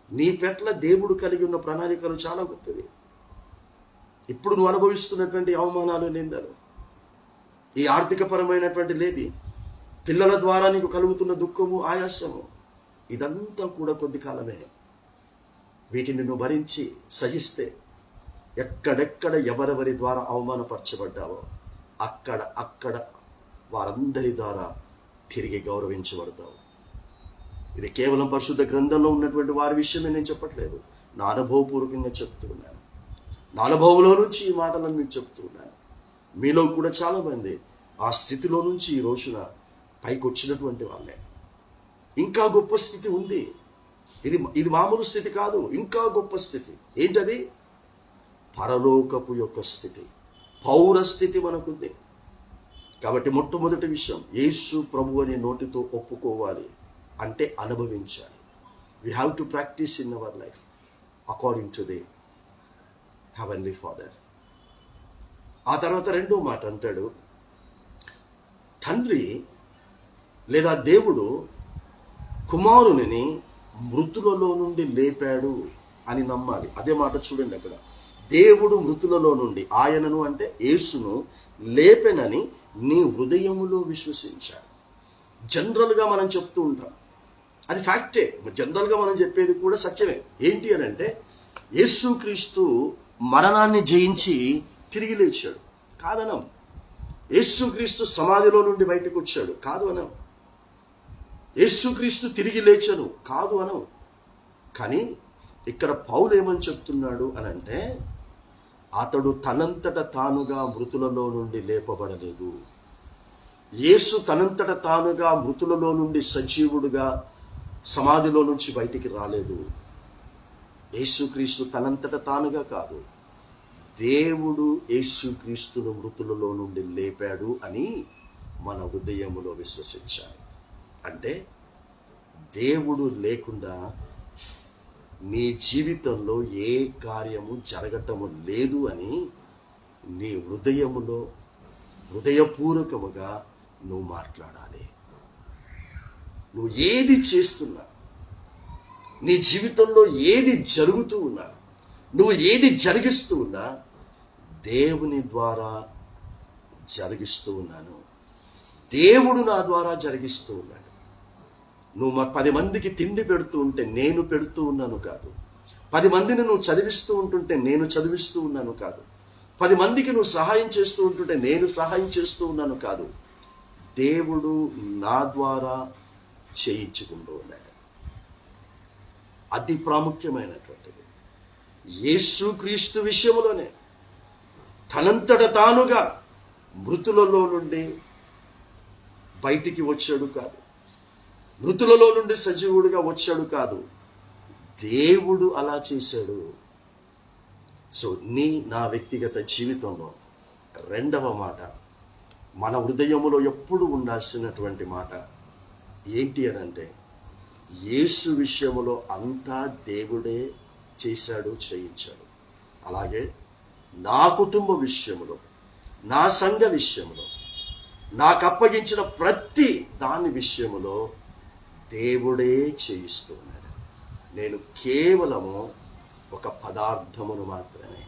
నీ పట్ల దేవుడు కలిగి ఉన్న ప్రణాళికలు చాలా గొప్పవి. ఇప్పుడు నువ్వు అనుభవిస్తున్నటువంటి అవమానాలు, నిందలు, ఈ ఆర్థికపరమైనటువంటి లేది, పిల్లల ద్వారా నీకు కలుగుతున్న దుఃఖము, ఆయాసము, ఇదంతా కూడా కొద్ది కాలమే. వీటిని నువ్వు భరించి సహిస్తే ఎక్కడెక్కడ ఎవరెవరి ద్వారా అవమానపరచబడ్డావో అక్కడ వారందరి ద్వారా తిరిగి గౌరవించబడతావు. ఇది కేవలం పరిశుద్ధ గ్రంథంలో ఉన్నటువంటి వారి విషయమే నేను చెప్పట్లేదు, నా అనుభవపూర్వకంగా చెప్తూ ఉన్నాను. నా అనుభవంలో నుంచి ఈ మాటలను మీకు చెప్తూ ఉన్నాను. మీలో కూడా చాలామంది ఆ స్థితిలో నుంచి ఈ రోజున పైకి వచ్చినటువంటి వాళ్ళే. ఇంకా గొప్ప స్థితి ఉంది. ఇది మామూలు స్థితి కాదు, ఇంకా గొప్ప స్థితి. ఏంటది? పరలోకపు యొక్క స్థితి, పౌర స్థితి మనకుంది. కాబట్టి మొట్టమొదటి విషయం, యేసు ప్రభు అని నోటితో ఒప్పుకోవాలి, అంటే అనుభవించాలి. We have to practice in our life according to the heavenly father. ఆ తర్వాత రెండో మాట అంటాడు, తండ్రి లేదా దేవుడు కుమారుని మృతులలో నుండి లేపాడు అని నమ్మాలి. అదే మాట చూడండి అక్కడ, దేవుడు మృతులలో నుండి ఆయనను అంటే యేసును లేపెనని నీ హృదయములో విశ్వసించాడు. జనరల్గా మనం చెప్తూ ఉంటాం, అది ఫ్యాక్టే. జనరల్గా మనం చెప్పేది కూడా సత్యమే. ఏంటి అని అంటే, యేసుక్రీస్తు మరణాన్ని జయించి తిరిగి లేచాడు కాదనం. యేసుక్రీస్తు సమాధిలో నుండి బయటకు వచ్చాడు కాదు అనం. యేసుక్రీస్తు తిరిగి లేచను కాదు అనం. కానీ ఇక్కడ పౌలు ఏమని చెప్తున్నాడు అని అంటే, అతడు తనంతట తానుగా మృతులలో నుండి లేపబడలేదు. యేసు తనంతట తానుగా మృతులలో నుండి సజీవుడుగా సమాధిలో నుంచి బయటికి రాలేదు. యేసుక్రీస్తు తనంతట తానుగా కాదు, దేవుడు యేసుక్రీస్తును మృతులలో నుండి లేపాడు అని మన హృదయములో విశ్వసించాలి. అంటే దేవుడు లేకుండా నీ జీవితంలో ఏ కార్యము జరగటము లేదు అని నీ హృదయములో హృదయపూర్వకముగా నువ్వు మాట్లాడాలి. నువ్వు ఏది చేస్తున్నా, నీ జీవితంలో ఏది జరుగుతూ ఉన్నా, నువ్వు ఏది జరిగిస్తూ ఉన్నా, దేవుని ద్వారా జరిగిస్తూ ఉన్నాను, దేవుడు నా ద్వారా జరిగిస్తూ ఉన్నాడు. నువ్వు 10 మందికి తిండి పెడుతూ ఉంటే నేను పెడుతూ ఉన్నాను కాదు. 10 మందిని నువ్వు చదివిస్తూ ఉంటుంటే నేను చదివిస్తూ ఉన్నాను కాదు. 10 మందికి నువ్వు సహాయం చేస్తూ ఉంటుంటే నేను సహాయం చేస్తూ ఉన్నాను కాదు. దేవుడు నా ద్వారా చేయించుకుంటూ ఉన్నాడు. అతి ప్రాముఖ్యమైనటువంటిది. యేసుక్రీస్తు విషయంలోనే తనంతట తానుగా మృతులలో నుండి బయటికి వచ్చాడు కాదు, మృతులలో నుండి సజీవుడిగా వచ్చాడు కాదు, దేవుడు అలా చేశాడు. సో నా వ్యక్తిగత జీవితంలో రెండవ మాట, మన హృదయములో ఎప్పుడు ఉండాల్సినటువంటి మాట ఏంటి అని అంటే, యేసు విషయములో అంతా దేవుడే చేశాడు, చేయించాడు. అలాగే నా కుటుంబ విషయంలో, నా సంఘ విషయంలో, నాకు అప్పగించిన ప్రతి దాని విషయములో దేవుడే చేయిస్తూ ఉన్నాడు. నేను కేవలము ఒక పదార్థమును మాత్రమే.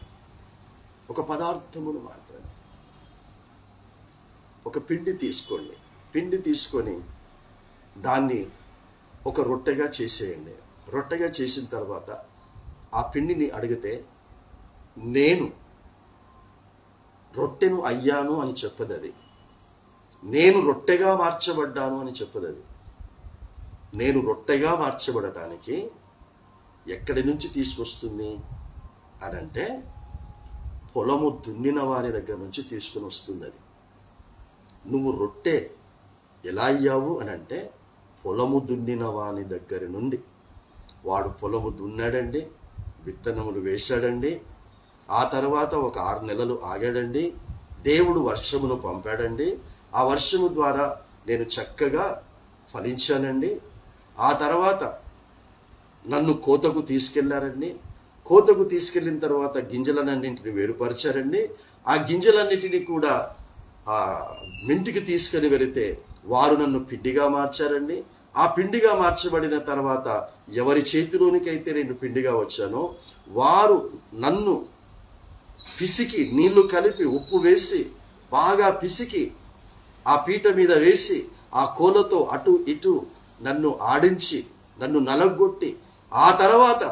ఒక పిండి తీసుకోండి, పిండి తీసుకొని దాన్ని ఒక రొట్టెగా చేసేయండి. రొట్టెగా చేసిన తర్వాత ఆ పిండిని అడిగితే నేను రొట్టెను అయ్యాను అని చెప్పదు అది. నేను రొట్టెగా మార్చబడ్డాను అని చెప్పదు అది. నేను రొట్టెగా మార్చబడటానికి ఎక్కడి నుంచి తీసుకొస్తుంది అని అంటే, పొలము దున్నిన వారి దగ్గర నుంచి తీసుకుని వస్తుంది అది. నువ్వు రొట్టె ఎలా అయ్యావు అని అంటే, పొలము దున్నిన వాని దగ్గర నుండి. వాడు పొలము దున్నాడండి, విత్తనములు వేశాడండి, ఆ తర్వాత ఒక 6 నెలలు ఆగాడండి, దేవుడు వర్షమును పంపాడండి, ఆ వర్షము ద్వారా నేను చక్కగా ఫలించానండి, ఆ తర్వాత నన్ను కోతకు తీసుకెళ్లారండి. కోతకు తీసుకెళ్లిన తర్వాత గింజలన్నింటిని వేరుపరిచారండి. ఆ గింజలన్నిటినీ కూడా ఆ మింటికి తీసుకొని వెళితే వారు నన్ను పిండిగా మార్చారండి. ఆ పిండిగా మార్చబడిన తర్వాత ఎవరి చేతిలోనికైతే నేను పిండిగా వచ్చానో వారు నన్ను పిసికి, నీళ్లు కలిపి ఉప్పు వేసి బాగా పిసికి ఆ పీట మీద వేసి ఆ కోలతో అటు ఇటు నన్ను ఆడించి నన్ను నలగొట్టి ఆ తర్వాత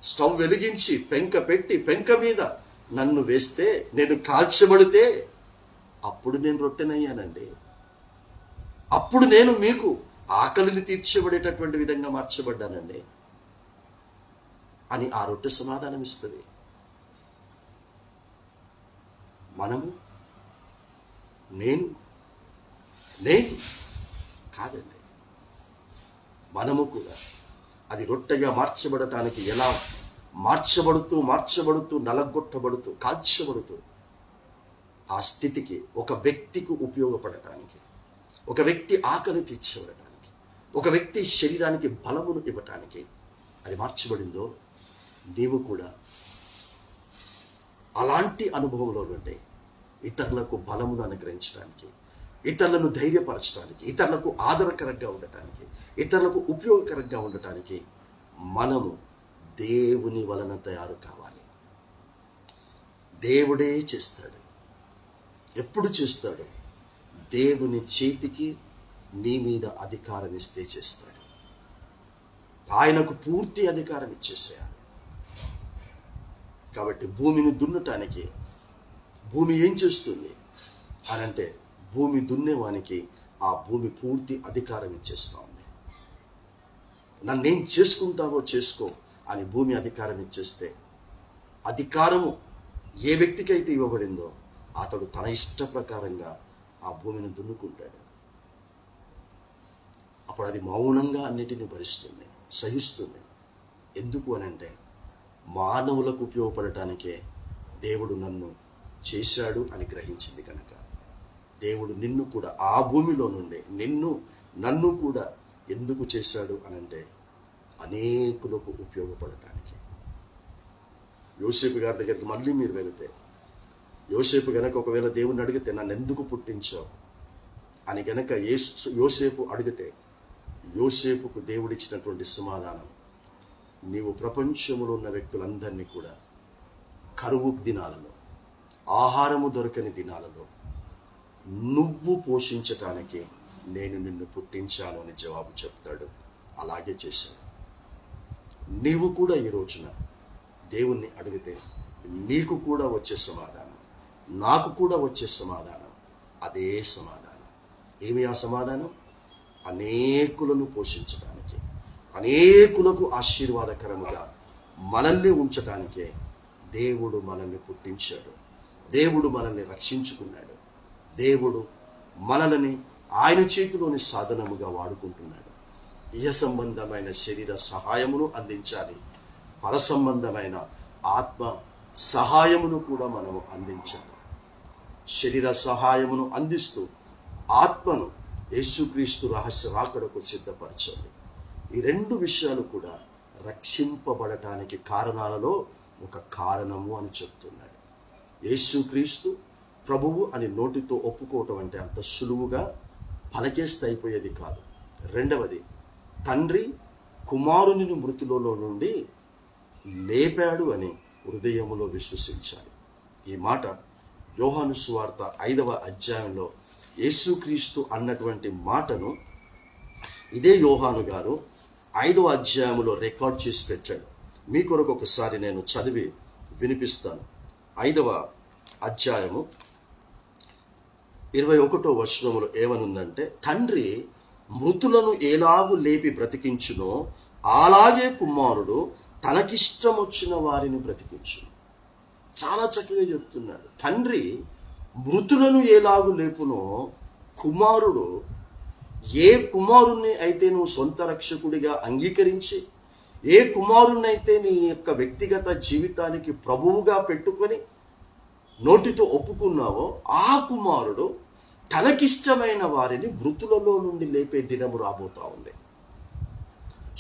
స్టవ్ వెలిగించి పెంక పెట్టి పెంక మీద నన్ను వేస్తే, నేను కాల్చబడితే అప్పుడు నేను రొట్టెనయ్యానండి. అప్పుడు నేను మీకు ఆకలిని తీర్చబడేటటువంటి విధంగా మార్చబడ్డానండి అని ఆ రొట్టె సమాధానం ఇస్తుంది. మనము నేను కాదండి, మనము కూడా అది రొట్టెగా మార్చబడటానికి ఎలా మార్చబడుతూ నలగొట్టబడుతూ కాల్చబడుతూ ఆ స్థితికి ఒక వ్యక్తికి ఉపయోగపడటానికి, ఒక వ్యక్తి ఆకలి తీర్చబడటానికి, ఒక వ్యక్తి శరీరానికి బలమును ఇవ్వటానికి అది మార్చబడిందో, నీవు కూడా అలాంటి అనుభవంలో నుండి ఇతరులకు బలమును అనుగ్రహించడానికి, ఇతరులను ధైర్యపరచడానికి, ఇతరులకు ఆదరకరంగా ఉండటానికి, ఇతరులకు ఉపయోగకరంగా ఉండటానికి మనము దేవుని వలన తయారు కావాలి. దేవుడే చేస్తాడు. ఎప్పుడు చేస్తాడు? దేవుని చేతికి నీ మీద అధికారం ఇస్తే చేస్తాడు. ఆయనకు పూర్తి అధికారం ఇచ్చేసేయాలి. కాబట్టి భూమిని దున్నటానికి భూమి ఏం చేస్తుంది అని అంటే, భూమి దున్నేవానికి ఆ భూమి పూర్తి అధికారం ఇచ్చేస్తా ఉంది. నన్నేం చేసుకుంటావో చేసుకో అని భూమి అధికారం ఇచ్చేస్తే, అధికారము ఏ వ్యక్తికైతే ఇవ్వబడిందో అతడు తన ఇష్ట ప్రకారంగా ఆ భూమిని దున్నుకుంటాడు. అప్పుడు అది మౌనంగా అన్నిటిని భరిస్తుంది, సహిస్తుంది. ఎందుకు అనంటే, మానవులకు ఉపయోగపడటానికే దేవుడు నన్ను చేశాడు అని గ్రహించింది కనుక, దేవుడు నిన్ను కూడా ఆ భూమిలో నుండి నన్ను కూడా ఎందుకు చేశాడు అనంటే, అనేకులకు ఉపయోగపడటానికి. యోసేపు గారి దగ్గరికి మళ్ళీ మీరు వెళితే, యోసేపు గనక ఒకవేళ దేవుణ్ణి అడిగితే నన్ను ఎందుకు పుట్టించావు అని గనక యోసేపు అడిగితే, యోసేపుకు దేవుడిచ్చినటువంటి సమాధానం, నీవు ప్రపంచంలో ఉన్న వ్యక్తులందరినీ కూడా కరువు దినాలలో, ఆహారము దొరకని దినాలలో నువ్వు పోషించటానికి నేను నిన్ను పుట్టించాను అని జవాబు చెప్తాడు. అలాగే చేశాడు. నీవు కూడా ఈ రోజున దేవుణ్ణి అడిగితే నీకు కూడా వచ్చే సమాధానం, నాకు కూడా వచ్చే సమాధానం అదే సమాధానం. ఏమి ఆ సమాధానం? అనేకులను పోషించడానికి, అనేకులకు ఆశీర్వాదకరముగా మనల్ని ఉంచటానికే దేవుడు మనల్ని పుట్టించాడు. దేవుడు మనల్ని రక్షించుకున్నాడు. దేవుడు మనల్ని ఆయన చేతిలోని సాధనముగా వాడుకుంటున్నాడు. ఇహ సంబంధమైన శరీర సహాయమును అందించాలి, పర సంబంధమైన ఆత్మ సహాయమును కూడా మనము అందించాలి. శరీర సహాయమును అందిస్తూ ఆత్మను యేసుక్రీస్తు రహస్య రాకడకు సిద్ధపరచాలి. ఈ రెండు విషయాలు కూడా రక్షింపబడటానికి కారణాలలో ఒక కారణము అని చెప్తున్నాడు. యేసుక్రీస్తు ప్రభువు అని నోటితో ఒప్పుకోవటం అంటే అంత సులువుగా పలకేస్తే అయిపోయేది కాదు. రెండవది, తండ్రి కుమారుని మృతులలో నుండి లేపాడు అని హృదయములో విశ్వసించాలి. ఈ మాట యోహాను సువార్త 5వ అధ్యాయంలో యేసుక్రీస్తు అన్నటువంటి మాటను ఇదే యోహాను గారు 5వ అధ్యాయంలో రికార్డ్ చేసి పెట్టాడు. మీ కొరకు ఒకసారి నేను చదివి వినిపిస్తాను. 5వ అధ్యాయము 21వ వచనములో ఏమనుందంటే, తండ్రి మృతులను ఎలాగు లేపి బ్రతికించునో అలాగే కుమారుడు తనకిష్టం వచ్చిన వారిని బ్రతికించును. చాలా చక్కగా చెప్తున్నాడు. తండ్రి మృతులను ఎలాగు లేపునో, కుమారుడు ఏ కుమారుణ్ణి అయితే నువ్వు సొంత రక్షకుడిగా అంగీకరించి, ఏ కుమారుణ్ణి అయితే నీ యొక్క వ్యక్తిగత జీవితానికి ప్రభువుగా పెట్టుకొని నోటితో ఒప్పుకున్నావో, ఆ కుమారుడు తనకిష్టమైన వారిని మృతులలో నుండి లేపే దినము రాబోతా ఉంది.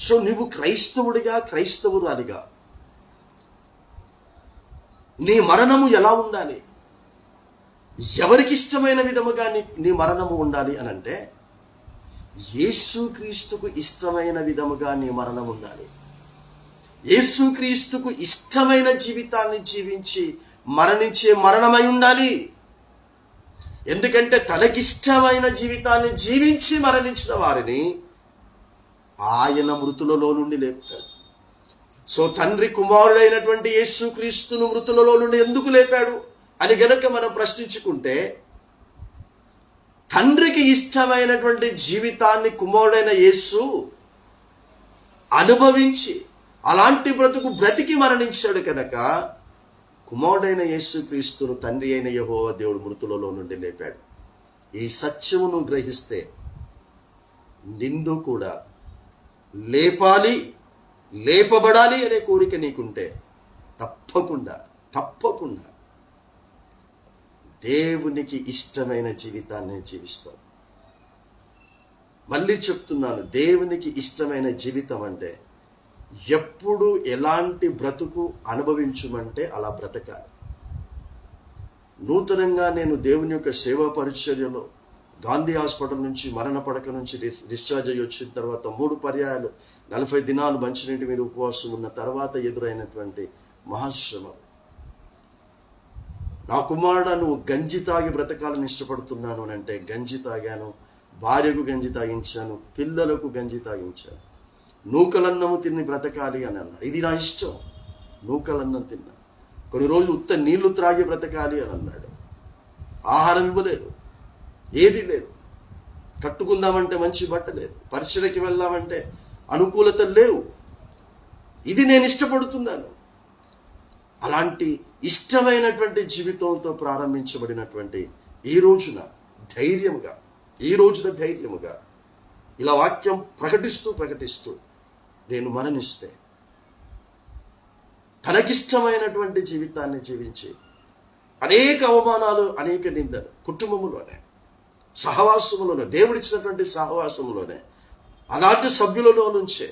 సో నువ్వు క్రైస్తవుడిగా, క్రైస్తవురాలిగా నీ మరణము ఎలా ఉండాలి? ఎవరికి ఇష్టమైన విధముగా నీ మరణము ఉండాలి అని అంటే, యేసుక్రీస్తుకు ఇష్టమైన విధముగా నీ మరణం ఉండాలి. యేసుక్రీస్తుకు ఇష్టమైన జీవితాన్ని జీవించి మరణించే మరణమై ఉండాలి. ఎందుకంటే తనకిష్టమైన జీవితాన్ని జీవించి మరణించిన వారిని ఆయన మృతులలో నుండి లేపుతాడు. సో తండ్రి కుమారుడైనటువంటి యేసుక్రీస్తును మృతులలో నుండి ఎందుకు లేపాడు అని గనక మనం ప్రశ్నించుకుంటే, తండ్రికి ఇష్టమైనటువంటి జీవితాన్ని కుమారుడైన యేసు అనుభవించి అలాంటి బ్రతికి మరణించాడు కనుక కుమారుడైన యేసుక్రీస్తును తండ్రి అయిన యెహోవా దేవుడు మృతులలో నుండి లేపాడు. ఈ సత్యమును గ్రహిస్తే నిన్ను కూడా లేపాలి, లేపబడాలి అనే కోరిక నీకుంటే తప్పకుండా దేవునికి ఇష్టమైన జీవితాన్ని జీవిస్తాం. మళ్ళీ చెప్తున్నాను, దేవునికి ఇష్టమైన జీవితం అంటే ఎప్పుడు ఎలాంటి బ్రతుకు అనుభవించమంటే అలా బ్రతకాలి. నూతనంగా నేను దేవుని యొక్క సేవా పరిచర్యలో గాంధీ హాస్పిటల్ నుంచి మరణ పడక నుంచి డిశ్చార్జ్ అయ్యి వచ్చిన తర్వాత 3 పర్యాయాలు 40 దినాలు మంచినీటి మీద ఉపవాసం ఉన్న తర్వాత ఎదురైనటువంటి మహాశ్రమం. నా కుమారుడు, నువ్వు గంజి తాగి బ్రతకాలని ఇష్టపడుతున్నాను అని అంటే గంజి తాగాను, భార్యకు గంజి తాగించాను, పిల్లలకు గంజి తాగించాను. నూకలన్నము తిని బ్రతకాలి అని అన్నాడు. ఇది నా ఇష్టం, నూకలన్నం తిన్నా. కొన్ని రోజులు ఉత్త నీళ్లు త్రాగి బ్రతకాలి అని అన్నాడు. ఆహారం ఇవ్వలేదు, ఏది లేదు. కట్టుకుందామంటే మంచి బట్ట లేదు, పరిచయకి వెళ్దామంటే అనుకూలత లేవు. ఇది నేను ఇష్టపడుతున్నాను. అలాంటి ఇష్టమైనటువంటి జీవితంతో ప్రారంభించబడినటువంటి ఈ రోజున ధైర్యముగా ఇలా వాక్యం ప్రకటిస్తూ నేను మరణిస్తే, తనకిష్టమైనటువంటి జీవితాన్ని జీవించి అనేక అవమానాలు, అనేక నిందలు కుటుంబములోనే, సహవాసములోనే, దేవుడిచ్చినటువంటి సహవాసములోనే, అలాంటి సభ్యులలో నుంచే,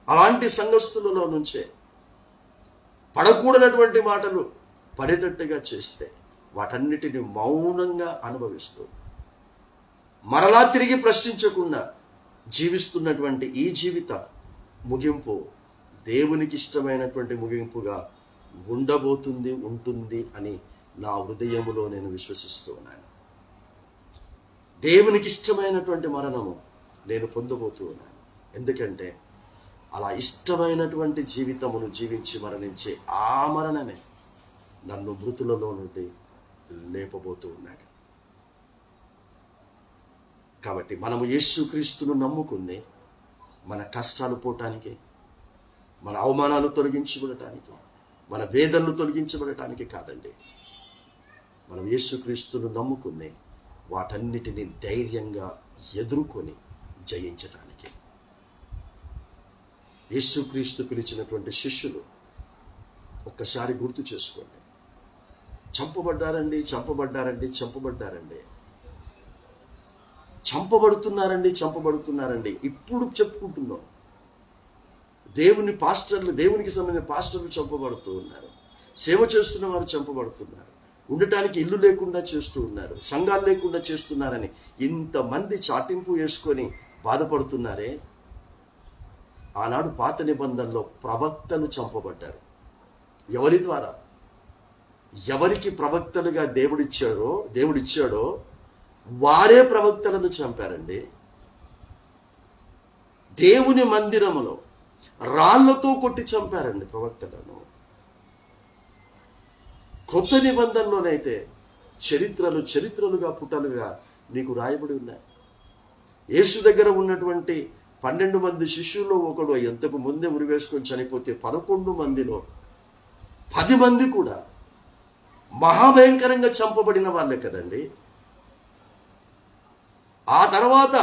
అలాంటి సంఘస్థులలో నుంచే పడకూడనటువంటి మాటలు పడేటట్టుగా చేస్తే వాటన్నిటిని మౌనంగా అనుభవిస్తూ మరలా తిరిగి ప్రశ్నించకుండా జీవిస్తున్నటువంటి ఈ జీవిత ముగింపు దేవునికి ఇష్టమైనటువంటి ముగింపుగా ఉంటుంది అని నా హృదయములో నేను విశ్వసిస్తూ ఉన్నాను. దేవునికి ఇష్టమైనటువంటి మరణము నేను పొందబోతూ ఉన్నాను. ఎందుకంటే అలా ఇష్టమైనటువంటి జీవితమును జీవించి మరణించే ఆ మరణమే నన్ను మృతులలో నుండి లేపబోతూ ఉన్నాడు. కాబట్టి మనము యేసుక్రీస్తును నమ్ముకుంది మన కష్టాలు పోవటానికి, మన అవమానాలు తొలగించబడటానికి, మన వేదనలు తొలగించబడటానికి కాదండి. మనం యేసుక్రీస్తును నమ్ముకుంది వాటన్నిటిని ధైర్యంగా ఎదుర్కొని జయించటానికి. యేసుక్రీస్తు పిలిచినటువంటి శిష్యులు ఒక్కసారి గుర్తు చేసుకోండి. చంపబడ్డారండి, చంపబడుతున్నారండి. ఇప్పుడు చెప్పుకుంటున్నాం. దేవునికి సంబంధించిన పాస్టర్లు చంపబడుతూ ఉన్నారు. సేవ చేస్తున్న వారు చంపబడుతున్నారు. ఉండటానికి ఇల్లు లేకుండా చేస్తూ ఉన్నారు, సంఘాలు లేకుండా చేస్తున్నారని ఇంతమంది చాటింపు వేసుకొని బాధపడుతున్నారే. ఆనాడు పాత నిబంధనలో ప్రవక్తలు చంపబడ్డారు. ఎవరి ద్వారా? ఎవరికి ప్రవక్తలుగా దేవుడిచ్చాడో వారే ప్రవక్తలను చంపారండి. దేవుని మందిరములో రాళ్లతో కొట్టి చంపారండి ప్రవక్తలను. కొత్త నిబంధనలోనైతే చరిత్రలుగా పుటలుగా నీకు రాయబడి ఉన్నాయి. యేసు దగ్గర ఉన్నటువంటి 12 మంది శిష్యుల్లో ఒకడు ఎంతకు ముందే ఉరివేసుకొని చనిపోతే 11 మందిలో 10 మంది కూడా మహాభయంకరంగా చంపబడిన వాళ్ళే కదండి. ఆ తర్వాత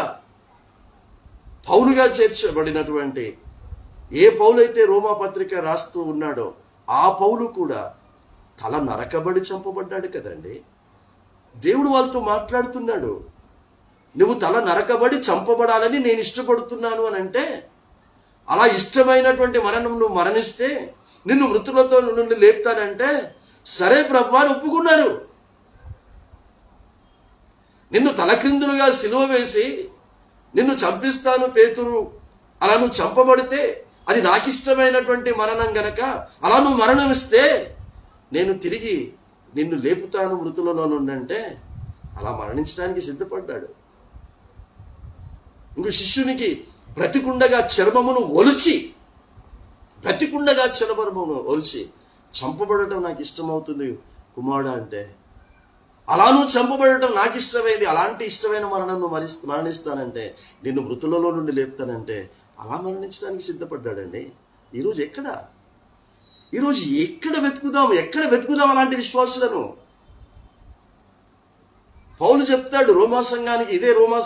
పౌలుగా చేర్చబడినటువంటి ఏ పౌలైతే రోమా పత్రిక రాస్తూ ఉన్నాడో ఆ పౌలు కూడా తల నరకబడి చంపబడ్డాడు కదండి. దేవుడు వాళ్ళతో మాట్లాడుతున్నాడు. నువ్వు తల నరకబడి చంపబడాలని నేను ఇష్టపడుతున్నాను అని అంటే అలా ఇష్టమైనటువంటి మరణం నువ్వు మరణిస్తే నిన్ను మృతులతో నుండి లేపుతానంటే సరే ప్రభు అని ఒప్పుకున్నారు. నిన్ను తలక్రిందులుగా సిలువ వేసి నిన్ను చంపిస్తాను పేతురు, అలా నువ్వు చంపబడితే అది నాకు ఇష్టమైనటువంటి మరణం గనక అలా నువ్వు మరణమిస్తే నేను తిరిగి నిన్ను లేపుతాను మృతులలో నుండి అంటే అలా మరణించడానికి సిద్ధపడ్డాడు. ఇంకో శిష్యునికి బ్రతికుండగా చర్మమును ఒలిచి చంపబడటం నాకు ఇష్టమవుతుంది కుమారుడా అంటే అలా నువ్వు చంపబడటం నాకు ఇష్టమైంది, అలాంటి ఇష్టమైన మరణం నువ్వు మరణిస్తానంటే నిన్ను మృతులలో నుండి లేపుతానంటే అలా మరణించడానికి సిద్ధపడ్డాడండి. ఈరోజు ఎక్కడ వెతుకుదాం అలాంటి విశ్వాసులను? పౌలు చెప్తాడు రోమా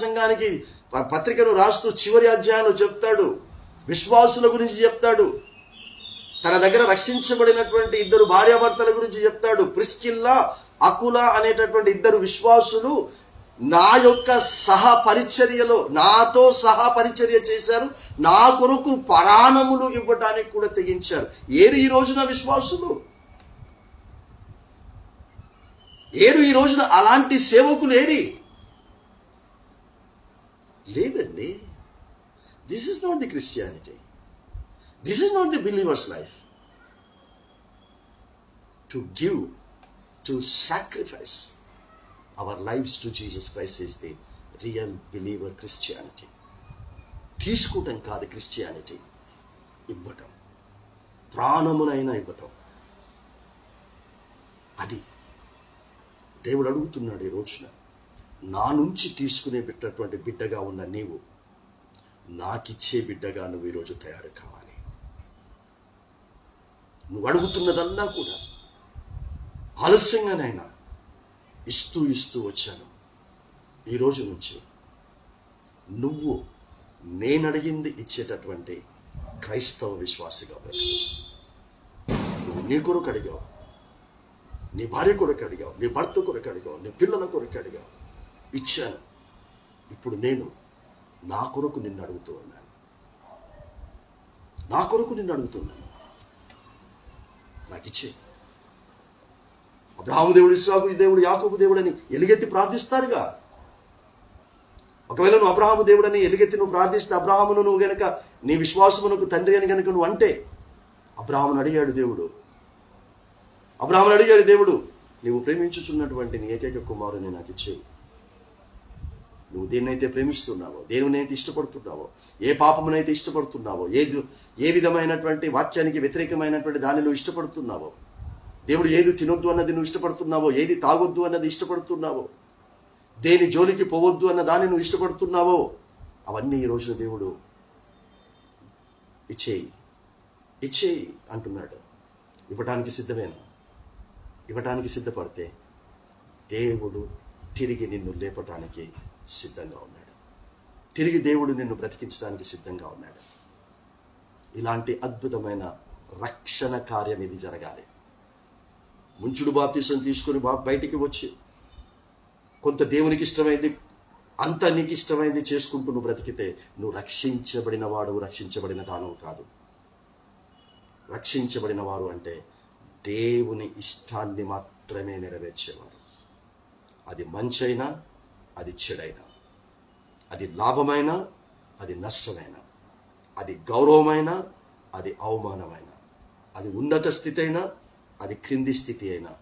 సంఘానికి పత్రికను రాస్తూ చివరి అధ్యాయంలో చెప్తాడు, విశ్వాసుల గురించి చెప్తాడు. తన దగ్గర రక్షించబడినటువంటి 2 భార్యాభర్తల గురించి చెప్తాడు. ప్రిస్కిల్లా, అకులా అనేటటువంటి 2 విశ్వాసులు నా యొక్క నాతో సహపరిచర్య చేశారు, నా కొరకు ప్రాణములు ఇవ్వడానికి కూడా తెగించారు. ఏరు ఈ రోజున విశ్వాసులు? ఏరు ఈ రోజున అలాంటి సేవకులు ఏరి? లేదండి. This is not the Christianity. This is not the believers life. To give, to sacrifice our lives to Jesus Christ is the real believer Christianity. తీసుకోవటం కాదు క్రిస్టియానిటీ, ఇవ్వటం, ప్రాణమునైనా ఇవ్వటం. అది దేవుడు అడుగుతున్నాడు ఈ రోజున. నా నుంచి తీసుకునే పెట్టేటువంటి బిడ్డగా ఉన్న నీవు నాకిచ్చే బిడ్డగా నువ్వు ఈరోజు తయారు కావాలి. నువ్వు అడుగుతున్నదల్లా కూడా ఆలస్యంగానైనా ఇస్తూ వచ్చాను. ఈరోజు నుంచి నువ్వు నేను అడిగింది ఇచ్చేటటువంటి క్రైస్తవ విశ్వాసిగా బ్రతుకు. నువ్వు నీ కొరకు అడిగావు, నీ భార్య కొరకు అడిగావు, నీ భర్త కొరకు అడిగావు, నీ పిల్లల కొరకు అడిగావు, ఇచ్చాను. ఇప్పుడు నేను నా కొరకు నిన్ను అడుగుతూ ఉన్నాను. నాకు ఇచ్చే. అబ్రహాము దేవుడు, ఇస్సాకు దేవుడు, యాకోబు దేవుడని ఎలుగెత్తి ప్రార్థిస్తారుగా. ఒకవేళ నువ్వు అబ్రహాము దేవుడని ఎలుగెత్తి నువ్వు ప్రార్థిస్తే, అబ్రహామును నువ్వు గనక నీ విశ్వాసమునకు తండ్రి అని గనక నువ్వు అంటే, అబ్రహామును అడిగాడు దేవుడు, నీవు ప్రేమించుచున్నటువంటి నీ ఏకైక కుమారుని నాకు ఇచ్చేయి. నువ్వు దేన్నైతే ప్రేమిస్తున్నావో, దేవునైతే ఇష్టపడుతున్నావో, ఏ పాపమునైతే ఇష్టపడుతున్నావో, ఏ విధమైనటువంటి వాక్యానికి వ్యతిరేకమైనటువంటి దాన్ని నువ్వు ఇష్టపడుతున్నావో, దేవుడు ఏది తినొద్దు అన్నది నువ్వు ఇష్టపడుతున్నావో, ఏది తాగొద్దు అన్నది ఇష్టపడుతున్నావో, దేని జోలికి పోవద్దు అన్న దాన్ని నువ్వు ఇష్టపడుతున్నావో, అవన్నీ ఈ రోజున దేవుడు ఇచ్చేయి అంటున్నాడు. ఇవ్వటానికి సిద్ధపడితే దేవుడు తిరిగి నిన్ను లేపటానికి సిద్ధంగా ఉన్నాడు. తిరిగి దేవుడు నిన్ను బ్రతికించడానికి సిద్ధంగా ఉన్నాడు. ఇలాంటి అద్భుతమైన రక్షణ కార్యం ఇది జరగాలి. ముంచుడు బాప్తిసం తీసుకొని బయటికి వచ్చి కొంత దేవునికి ఇష్టమైంది, అంత నీకు ఇష్టమైంది చేసుకుంటూ నువ్వు బ్రతికితే నువ్వు రక్షించబడిన వాడు, రక్షించబడిన దానవు కాదు. రక్షించబడిన వారు అంటే దేవుని ఇష్టాన్ని మాత్రమే నెరవేర్చేవారు. అది మంచైనా, అది చెడైనా, అది లాభమైనా, అది నష్టమైనా, అది గౌరవమైనా, అది అవమానమైన, అది ఉన్నత స్థితి అయినా, అది క్రింది స్థితి అయినా,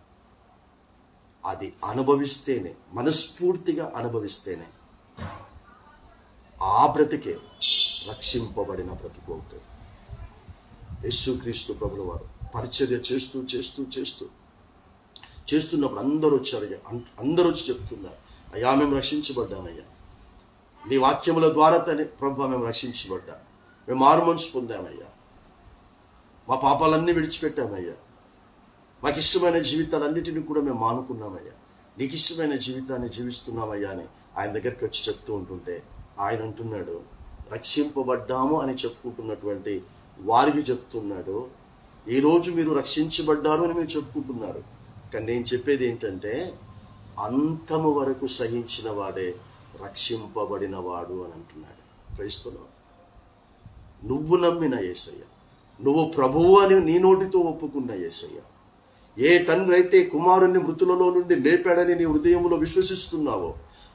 అది అనుభవిస్తేనే, మనస్ఫూర్తిగా అనుభవిస్తేనే ఆ బ్రతికే రక్షింపబడిన బ్రతుకు అవుతుంది. యేసుక్రీస్తు ప్రభుల వారు పరిచర్య చేస్తున్నప్పుడు అందరూ వచ్చారు. అందరూ వచ్చి చెప్తున్నారు, అయ్యా మేము రక్షించబడ్డామయ్యా, నీ వాక్యముల ద్వారా ప్రభు మేము రక్షించబడ్డా, మేము మారుమనసు పొందామయ్యా, మా పాపాలన్నీ విడిచిపెట్టామయ్యా, మాకు ఇష్టమైన జీవితాలన్నిటిని కూడా మేము మానుకున్నామయ్యా, నీకు ఇష్టమైన జీవితాన్ని జీవిస్తున్నామయ్యా అని ఆయన దగ్గరికి వచ్చి చెప్తూ ఉంటుంటే ఆయన అంటున్నాడు, రక్షింపబడ్డాము అని చెప్పుకుంటున్నటువంటి వారికి చెప్తున్నాడు, ఈరోజు మీరు రక్షించబడ్డారు అని మీరు చెప్పుకుంటున్నారు, కానీ నేను చెప్పేది ఏంటంటే అంతము వరకు సహించిన వాడే రక్షింపబడిన వాడు అని అంటున్నాడు. క్రైస్తవులు నువ్వు నమ్మిన యేసయ్య, నువ్వు ప్రభువు అని నీ నోటితో ఒప్పుకున్న యేసయ్య, ఏ తండ్రి అయితే కుమారుణ్ణి మృతులలో నుండి లేపాడని నీ హృదయంలో విశ్వసిస్తున్నావో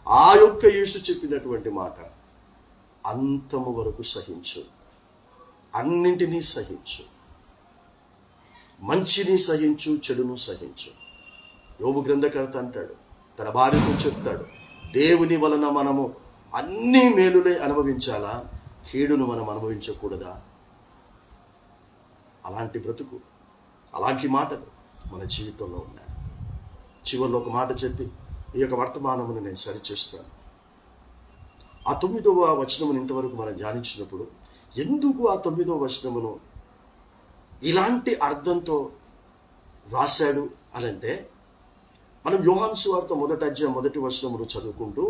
ఆ యొక్క యేసు చెప్పినటువంటి మాట అంతము వరకు సహించు, అన్నింటినీ సహించు, మంచిని సహించు, చెడును సహించు. యోబు గ్రంథకర్త అంటాడు, తన భార్యతో చెప్తాడు, దేవుని వలన మనము అన్ని మేలులే అనుభవించాలా, కీడును మనం అనుభవించకూడదా? అలాంటి బ్రతుకు, అలాంటి మాటలు మన జీవితంలో ఉన్నాయి. చివరిలో ఒక మాట చెప్పి ఈ యొక్క వర్తమానమును నేను సరిచేస్తాను. ఆ 9వ వచనమును ఇంతవరకు మనం ధ్యానించినప్పుడు ఎందుకు ఆ 9వ వచనమును ఇలాంటి అర్థంతో రాశాడు అనంటే, మనం యోహాను సువార్త 1వ వచనమును చదువుకుంటూ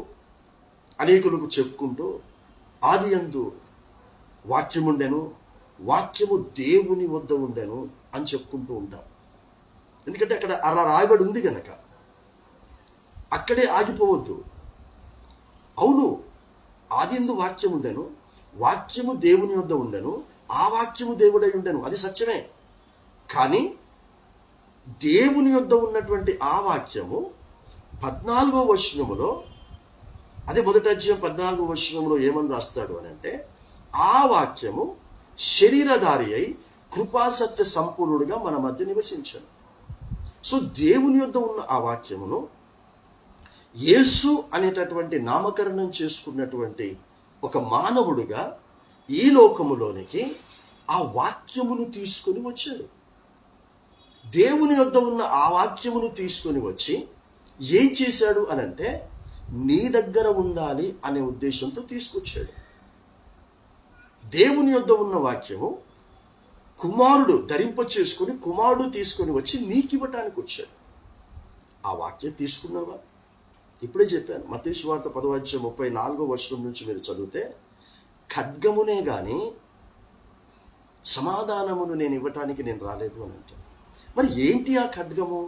అనేకులకు చెప్పుకుంటూ ఆది యందు వాక్యముండెను, వాక్యము దేవుని వద్ద ఉండెను అని చెప్పుకుంటూ ఉంటాం. ఎందుకంటే అక్కడ అలా రాయబడి ఉంది కనుక అక్కడే ఆగిపోవద్దు. అవును, ఆది యందు వాక్యం ఉండెను, వాక్యము దేవుని వద్ద ఉండెను, ఆ వాక్యము దేవుడై ఉండెను, అది సత్యమే. కానీ దేవుని వద్ద ఉన్నటువంటి ఆ వాక్యము 14వ వచనములో, అదే 1వ వచనంలో ఏమని రాస్తాడు అని అంటే, ఆ వాక్యము శరీరధారి అయి కృపాసత్య సంపూర్ణుడిగా మన మధ్య నివసించను. సో దేవుని యొద్ద ఉన్న ఆ వాక్యమును యేసు అనేటటువంటి నామకరణం చేసుకున్నటువంటి ఒక మానవుడిగా ఈ లోకములోనికి ఆ వాక్యమును తీసుకొని వచ్చాడు. దేవుని యొద్ద ఉన్న ఆ వాక్యమును తీసుకొని వచ్చి ఏం చేశాడు అనంటే, నీ దగ్గర ఉండాలి అనే ఉద్దేశంతో తీసుకొచ్చాడు. దేవుని యొద్ద ఉన్న వాక్యము కుమారుడు ధరింప చేసుకొని, కుమారుడు తీసుకొని వచ్చి నీకు ఇవ్వటానికి వచ్చాడు. ఆ వాక్యం తీసుకున్నావా? ఇప్పుడే చెప్పాను, మత్తయి సువార్త 10వ వచనం నుంచి మీరు చదివితే, ఖడ్గమునే గాని సమాధానమును నేను ఇవ్వటానికి నేను రాలేదు అని అంటాను. మరి ఏంటి ఆ ఖడ్గము?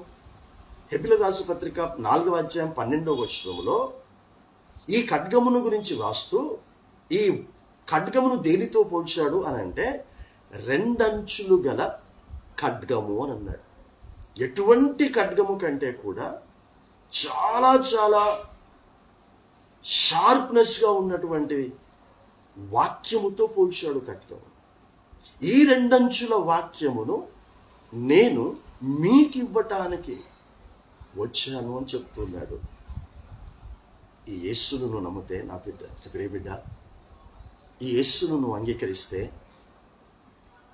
హెబ్రీయులకు రాసిన పత్రిక 4వ వచనంలో ఈ ఖడ్గమును గురించి రాస్తూ, ఈ ఖడ్గమును దేనితో పోల్చాడు అని అంటే, 2 అంచులు గల ఖడ్గము అని అన్నాడు. ఎటువంటి ఖడ్గము కంటే కూడా చాలా చాలా షార్ప్నెస్గా ఉన్నటువంటి వాక్యముతో పోల్చాడు ఖడ్గము. ఈ 2 అంచుల వాక్యమును నేను మీకు ఇవ్వటానికి వచ్చాను అని చెప్తున్నాడు. ఈ యేసును నువ్వు నమ్మితే, నా ప్రియబిడ్డ, ఈ యేసును నువ్వు అంగీకరిస్తే,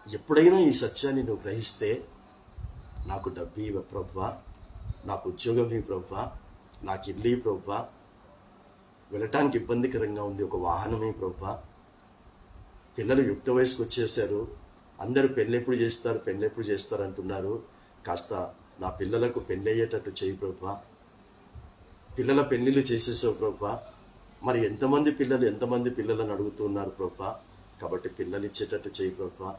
ఎప్పుడైనా ఈ సత్యాన్ని నువ్వు గ్రహిస్తే, నాకు డబ్బు ఇవ్వ ప్రభువా, నాకు ఉద్యోగం ఇవ్వ ప్రభువా, నాకు ఇల్లు ఇవ్వ ప్రభువా, వెళ్ళటానికి ఇబ్బందికరంగా ఉంది ఒక వాహనమే ప్రభువా, పిల్లలు యుక్త వయసుకు వచ్చేసారు, అందరూ పెళ్ళెప్పుడు చేస్తారు అంటున్నారు, కాస్త నా పిల్లలకు పెళ్ళయ్యేటట్టు చేయి ప్రభువా, పిల్లల పెళ్ళిళ్ళు చేసేసావు ప్రభువా, మరి ఎంతమంది పిల్లలను అడుగుతున్నారు ప్రభువా, కాబట్టి పిల్లలు ఇచ్చేటట్టు చేయి ప్రభువా.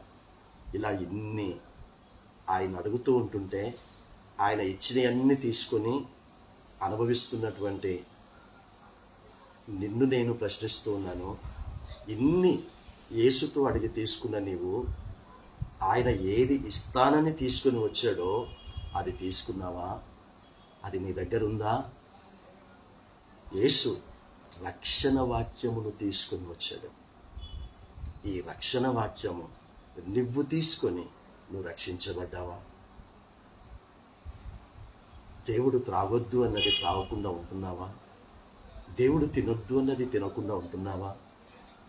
ఇలా ఇన్ని ఆయన అడుగుతూ ఉంటుంటే, ఆయన ఇచ్చినవన్నీ తీసుకొని అనుభవిస్తున్నటువంటి నిన్ను నేను ప్రశ్నిస్తూ ఉన్నాను. ఇన్ని యేసుతో అడిగి తీసుకున్న నీవు, ఆయన ఏది ఇస్తానని తీసుకొని వచ్చాడో అది తీసుకున్నావా? అది నీ దగ్గర ఉందా? యేసు రక్షణ వాక్యమును తీసుకొని వచ్చాడు. ఈ రక్షణ వాక్యము నువ్వు తీసుకొని నువ్వు రక్షించబడ్డావా? దేవుడు త్రాగొద్దు అన్నది త్రాగకుండా ఉంటున్నావా? దేవుడు తినొద్దు అన్నది తినకుండా ఉంటున్నావా?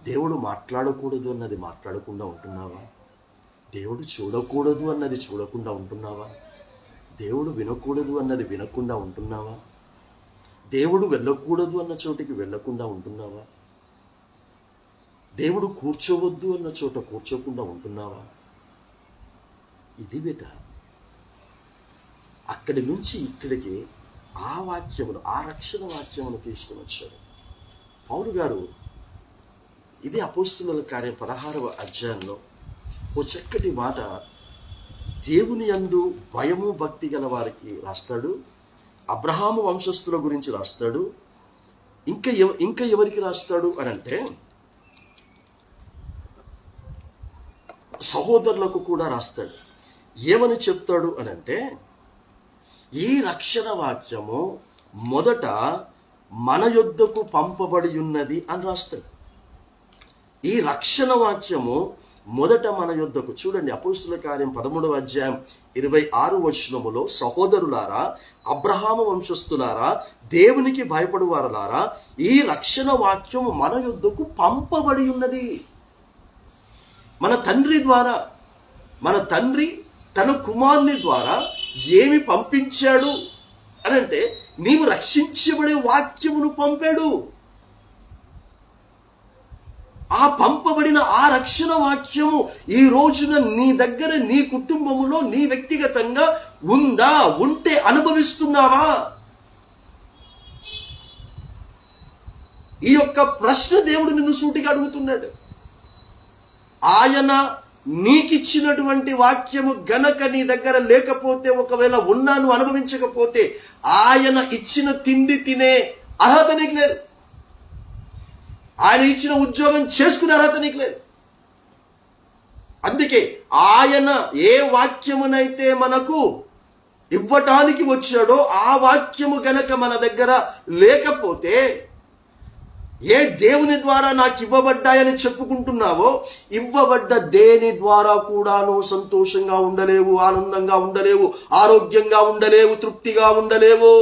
దేవుడు మాట్లాడకూడదు అన్నది మాట్లాడకుండా ఉంటున్నావా? దేవుడు చూడకూడదు అన్నది చూడకుండా ఉంటున్నావా? దేవుడు వినకూడదు అన్నది వినకుండా ఉంటున్నావా? దేవుడు వెళ్ళకూడదు అన్న చోటికి వెళ్ళకుండా ఉంటున్నావా? దేవుడు కూర్చోవద్దు అన్న చోట కూర్చోకుండా ఉంటున్నావా? ఇది బేట. అక్కడి నుంచి ఇక్కడికి ఆ వాక్యమును, ఆ రక్షణ వాక్యమును తీసుకుని వచ్చాడు పౌలు గారు. ఇది అపోస్తలుల కార్యం 16వ అధ్యాయంలో ఓ చక్కటి మాట దేవుని యందు భయము భక్తి గల వారికి రాస్తాడు. అబ్రహాము వంశస్థుల గురించి రాస్తాడు. ఇంకా ఎవరికి రాస్తాడు అని అంటే, సహోదరులకు కూడా రాస్తాడు. ఏమని చెప్తాడు అని అంటే, ఈ రక్షణ వాక్యము మొదట మన యొద్దకు పంపబడి ఉన్నది అని రాస్తాడు. ఈ రక్షణ వాక్యము మొదట మన యొద్దకు, చూడండి అపోస్తుల కార్యం 13వ అధ్యాయం 26వ వచనములో, సహోదరులారా, అబ్రహాము వంశస్థులారా, దేవునికి భయపడువారులారా, ఈ రక్షణ వాక్యము మన యొద్దకు పంపబడి ఉన్నది. మన తండ్రి ద్వారా, మన తండ్రి తన కుమారుని ద్వారా ఏమి పంపించాడు అని అంటే, నీవు రక్షించబడే వాక్యమును పంపాడు. ఆ పంపబడిన ఆ రక్షణ వాక్యము ఈ రోజున నీ దగ్గర, నీ కుటుంబములో, నీ వ్యక్తిగతంగా ఉందా? ఉంటే అనుభవిస్తున్నావా? ఈ యొక్క ప్రశ్న దేవుడు నిన్ను సూటిగా అడుగుతున్నాడు. ఆయన నీకిచ్చినటువంటి వాక్యము గనక నీ దగ్గర లేకపోతే, ఒకవేళ ఉన్నాను అనుభవించకపోతే, ఆయన ఇచ్చిన తిండి తినే అర్హత నీకు లేదు. ఆయన ఇచ్చిన ఉద్యోగం చేసుకునే అర్హత నీకు లేదు. అందుకే ఆయన ఏ వాక్యమునైతే మనకు ఇవ్వటానికి వచ్చాడో ఆ వాక్యము గనక మన దగ్గర లేకపోతే, ఏ దేవుని ద్వారా నాకు ఇవ్వబడ్డాయని చెప్పుకుంటున్నావో, ఇవ్వబడ్డ దేని ద్వారా కూడాను సంతోషంగా ఉండలేవు, ఆనందంగా ఉండలేవు, ఆరోగ్యంగా ఉండలేవు, తృప్తిగా ఉండలేవు.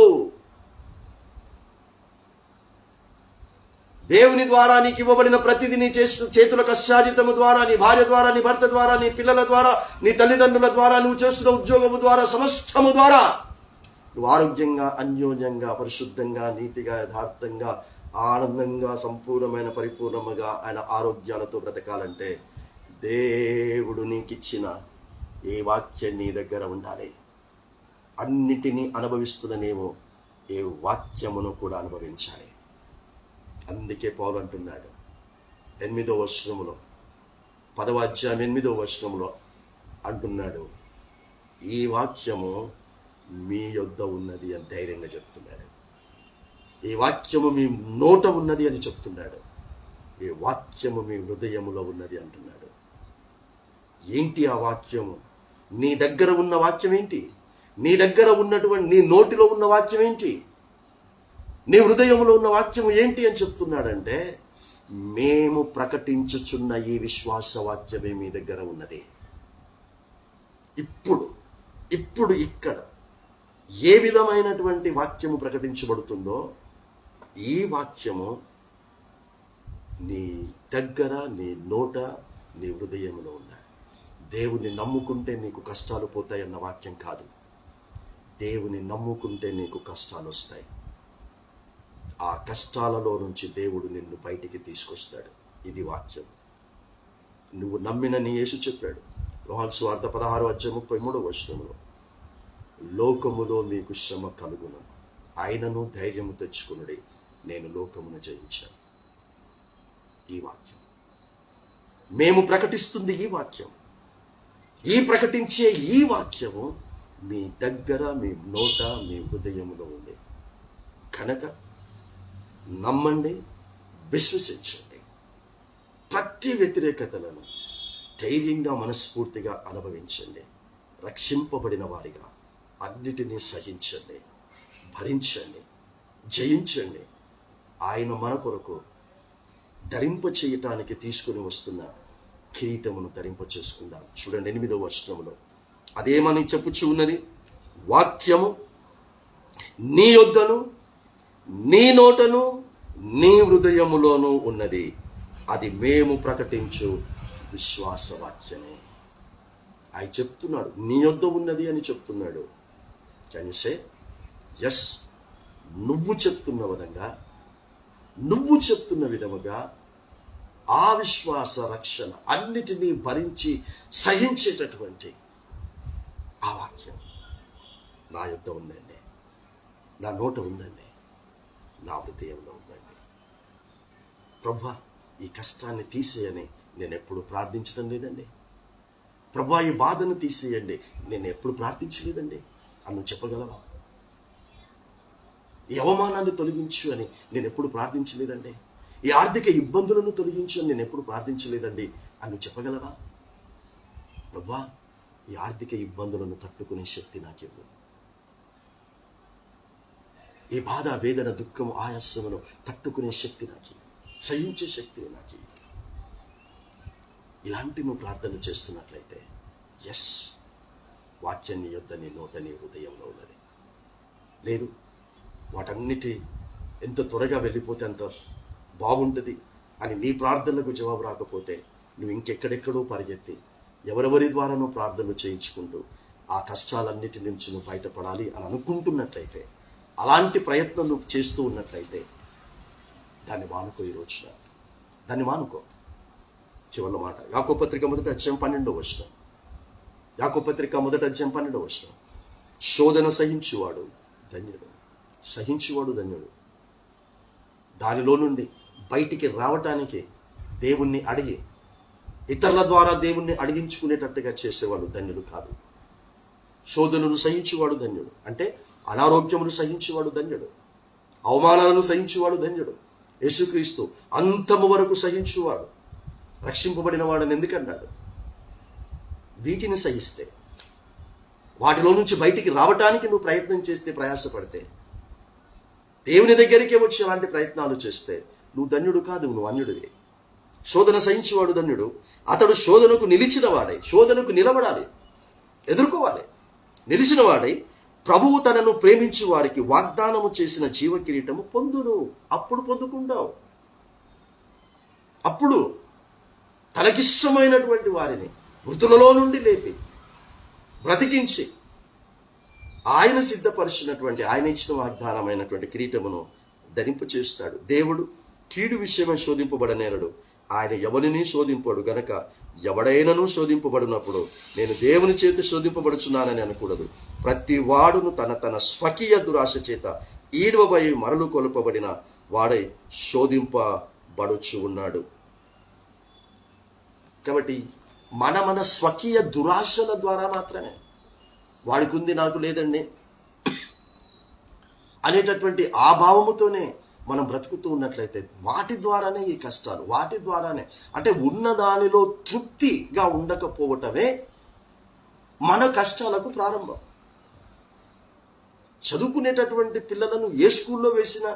దేవుని ద్వారా నీకు ఇవ్వబడిన ప్రతిదీ, నీ చేతుల కష్టార్జితము ద్వారా, నీ భార్య ద్వారా, నీ భర్త ద్వారా, నీ పిల్లల ద్వారా, నీ తల్లిదండ్రుల ద్వారా, నువ్వు చేస్తున్న ఉద్యోగము ద్వారా, సమస్తము ద్వారా నువ్వు ఆరోగ్యంగా, అన్యోన్యంగా, పరిశుద్ధంగా, నీతిగా, యథార్థంగా, ఆనందంగా, సంపూర్ణమైన, పరిపూర్ణముగా ఆయన ఆరోగ్యాలతో బ్రతకాలంటే దేవుడు నీకిచ్చిన ఈ వాక్యం నీ దగ్గర ఉండాలి. అన్నిటినీ అనుభవిస్తున్ననేమో ఏ వాక్యమును కూడా అనుభవించాలి. అందుకే పౌలు అంటున్నాడు 8వ వచనములో, 10వ అధ్యాయం 8వ వచనములో అంటున్నాడు, ఈ వాక్యము మీ యొద్ద ఉన్నది అని ధైర్యంగా చెప్తున్నాడు. ఈ వాక్యము మీ నోట ఉన్నది అని చెప్తున్నాడు. ఈ వాక్యము మీ హృదయములో ఉన్నది అంటున్నాడు. ఏంటి ఆ వాక్యము? నీ దగ్గర ఉన్న వాక్యం ఏంటి? నీ దగ్గర ఉన్నటువంటి, నీ నోటిలో ఉన్న వాక్యం ఏంటి? నీ హృదయంలో ఉన్న వాక్యము ఏంటి అని చెప్తున్నాడంటే, మేము ప్రకటించుచున్న ఈ విశ్వాస వాక్యమే మీ దగ్గర ఉన్నది. ఇప్పుడు ఇక్కడ ఏ విధమైనటువంటి వాక్యము ప్రకటించబడుతుందో, ఈ వాక్యము నీ దగ్గర, నీ నోట, నీ హృదయంలో ఉండాలి. దేవుని నమ్ముకుంటే నీకు కష్టాలు పోతాయన్న వాక్యం కాదు. దేవుని నమ్ముకుంటే నీకు కష్టాలు వస్తాయి. ఆ కష్టాలలో నుంచి దేవుడు నిన్ను బయటికి తీసుకొస్తాడు. ఇది వాక్యం. నువ్వు నమ్మిన నీ యేసు చెప్పాడు, యోహాను సువార్త 16వ అధ్యాయం 33వ వచనంలో, లోకములో మీకు శ్రమ కలుగును, ఆయనను ధైర్యము తెచ్చుకునుడి, నేను లోకమును జయించాను. ఈ వాక్యం మేము ప్రకటిస్తుంది. ఈ వాక్యం, ఈ ప్రకటించే ఈ వాక్యము మీ దగ్గర, మీ నోట, మీ హృదయంలో ఉంది కనుక నమ్మండి, విశ్వసించండి. ప్రతి వ్యతిరేకతలను ధైర్యంగా, మనస్ఫూర్తిగా అనుభవించండి. రక్షింపబడిన వారిగా అన్నిటినీ సహించండి, భరించండి, జయించండి. ఆయన మన కొరకు ధరింప చేయటానికి తీసుకుని వస్తున్న కిరీటమును ధరింప చేసుకుందాం. చూడండి 8వ వచనంలో అదేమని చెప్పుచూ ఉన్నది, వాక్యము నీ యొద్దను, నీ నోటను, నీ హృదయములోనూ ఉన్నది, అది మేము ప్రకటించు విశ్వాస వాక్యమే. ఆయన చెప్తున్నాడు, నీ యొద్ద ఉన్నది అని చెప్తున్నాడు. Can you say yes? నువ్వు చెప్తున్న విధంగా, నువ్వు చెప్తున్న విధముగా ఆ విశ్వాస రక్షణ అన్నిటినీ భరించి సహించేటటువంటి ఆ వాక్యం నా యొద్ద ఉందండి, నా నోట ఉందండి, నా హృదయంలో ఉందండి. ప్రభువా, ఈ కష్టాన్ని తీసేయని నేను ఎప్పుడు ప్రార్థించడం లేదండి. ప్రభువా, ఈ బాధను తీసేయండి నేను ఎప్పుడు ప్రార్థించలేదండి అని నువ్వు చెప్పగలవా? ఈ అవమానాన్ని తొలగించు అని నేను ఎప్పుడు ప్రార్థించలేదండి. ఈ ఆర్థిక ఇబ్బందులను తొలగించు అని నేను ఎప్పుడు ప్రార్థించలేదండి అని నువ్వు చెప్పగలవా? ప్రభువా, ఈ ఆర్థిక ఇబ్బందులను తట్టుకునే శక్తి నాకివ్వు. ఈ బాధ, వేదన, దుఃఖము, ఆయాసమును తట్టుకునే శక్తి నాకు, సహించే శక్తిని నాకు. ఇలాంటి నువ్వు ప్రార్థన చేస్తున్నట్లయితే ఎస్, వాక్యం నీ యొద్ద, నీ నోట, నీ హృదయంలో ఉన్నది. లేదు, వాటన్నిటి ఎంత త్వరగా వెళ్ళిపోతే అంత బాగుంటుంది అని నీ ప్రార్థనలకు జవాబు రాకపోతే నువ్వు ఇంకెక్కడెక్కడో పరిగెత్తి ఎవరెవరి ద్వారా నువ్వు ప్రార్థనలు చేయించుకుంటూ ఆ కష్టాలన్నిటి నుంచి నువ్వు బయటపడాలి అని అనుకుంటున్నట్లయితే, అలాంటి ప్రయత్నం నువ్వు చేస్తూ ఉన్నట్లయితే దాన్ని మానుకో. ఈ రోజున దాన్ని మానుకో. చివరి మాట యాకోబు పత్రిక 1:12. యాకోబు పత్రిక 1:12. శోధన సహించువాడు ధన్యుడు. సహించువాడు ధన్యుడు. దానిలో నుండి బయటికి రావటానికి దేవుణ్ణి అడిగి, ఇతరుల ద్వారా దేవుణ్ణి అడిగించుకునేటట్టుగా చేసేవాడు ధన్యుడు కాదు. శోధనను సహించువాడు ధన్యుడు అంటే అనారోగ్యమును సహించువాడు ధన్యుడు, అవమానాలను సహించువాడు ధన్యుడు. యేసుక్రీస్తు అంతము వరకు సహించువాడు, రక్షింపబడిన వాడని ఎందుకన్నాడు? వీటిని సహిస్తే, వాటిలో నుంచి బయటికి రావటానికి నువ్వు ప్రయత్నం చేస్తే, ప్రయాసపడితే, దేవుని దగ్గరికే వచ్చి అలాంటి ప్రయత్నాలు చేస్తే నువ్వు ధన్యుడు కాదు, నువ్వు అన్యుడివి. శోధన సహించువాడు ధన్యుడు. అతడు శోధనకు నిలిచిన వాడై, శోధనకు నిలబడాలి, ఎదుర్కోవాలి. నిలిచిన వాడై ప్రభువు తనను ప్రేమించు వారికి వాగ్దానము చేసిన జీవ కిరీటము పొందును. అప్పుడు పొందుకుంటావు. అప్పుడు తనకిష్టమైనటువంటి వారిని మృతులలో నుండి లేపి బ్రతికించి ఆయన సిద్ధపరిచినటువంటి, ఆయన ఇచ్చిన వాగ్దానమైనటువంటి కిరీటమును ధరింప చేస్తాడు. దేవుడు కీడు విషయమై శోధింపబడనేరడు, ఆయన ఎవరిని శోధింపడు గనక ఎవడైనను శోధింపబడినప్పుడు నేను దేవుని చేత శోధింపబడుచున్నానని అనకూడదు. ప్రతి వాడును తన తన స్వకీయ దురాశ చేత ఈడవబడి మరలు కొలుపబడిన వాడై శోధింపబడుచు ఉన్నాడు. కాబట్టి మన స్వకీయ దురాశల ద్వారా మాత్రమే, వాడికి ఉంది నాకు లేదండి అనేటటువంటి ఆ భావముతోనే మనం బ్రతుకుతూ ఉన్నట్లయితే వాటి ద్వారానే ఈ కష్టాలు, వాటి ద్వారానే అంటే ఉన్న దానిలో తృప్తిగా ఉండకపోవటమే మన కష్టాలకు ప్రారంభం. చదువుకునేటటువంటి పిల్లలను ఏ స్కూల్లో వేసినా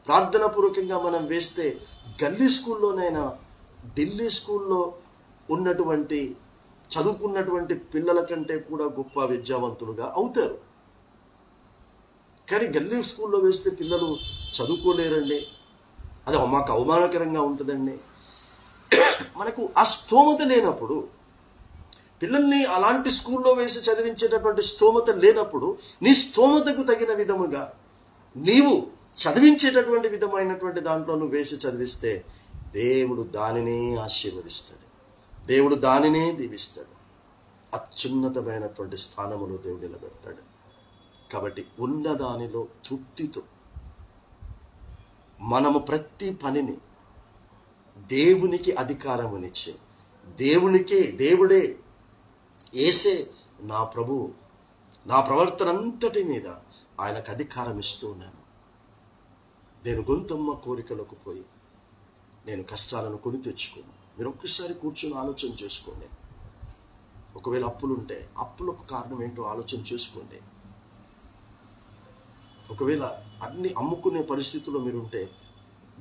ప్రార్థనాపూర్వకంగా మనం వేస్తే, గల్లీ స్కూల్లోనైనా ఢిల్లీ స్కూల్లో ఉన్నటువంటి చదువుకున్నటువంటి పిల్లల కంటే కూడా గొప్ప విద్యావంతులుగా అవుతారు. కానీ గల్లీ స్కూల్లో వేస్తే పిల్లలు చదువుకోలేరండి, అది మాకు అవమానకరంగా ఉంటుందండి. మనకు ఆ స్తోమత లేనప్పుడు, పిల్లల్ని అలాంటి స్కూల్లో వేసి చదివించేటటువంటి స్తోమత లేనప్పుడు, నీ స్తోమతకు తగిన విధముగా నీవు చదివించేటటువంటి విధమైనటువంటి దాంట్లో నువ్వు వేసి చదివిస్తే దేవుడు దానినే ఆశీర్వదిస్తాడు, దేవుడు దానినే దీవిస్తాడు, అత్యున్నతమైనటువంటి స్థానములో దేవుడు నిలబెడతాడు. కాబట్టి ఉన్నదానిలో తృప్తితో మనము ప్రతి పనిని దేవునికి అధికారమునిచ్చి, దేవుడే యేసే నా ప్రభువు, నా ప్రవర్తన అంతటి మీద ఆయనకు అధికారం ఇస్తూ ఉన్నాను. నేను గొంతమ్మ కోరికలకు పోయి నేను కష్టాలను కొని తెచ్చుకోను. మీరు ఒక్కసారి కూర్చొని ఆలోచన చేసుకోండి. ఒకవేళ అప్పులుంటే అప్పులకు కారణం ఏంటో ఆలోచన చేసుకోండి. ఒకవేళ అన్ని అమ్ముకునే పరిస్థితుల్లో మీరుంటే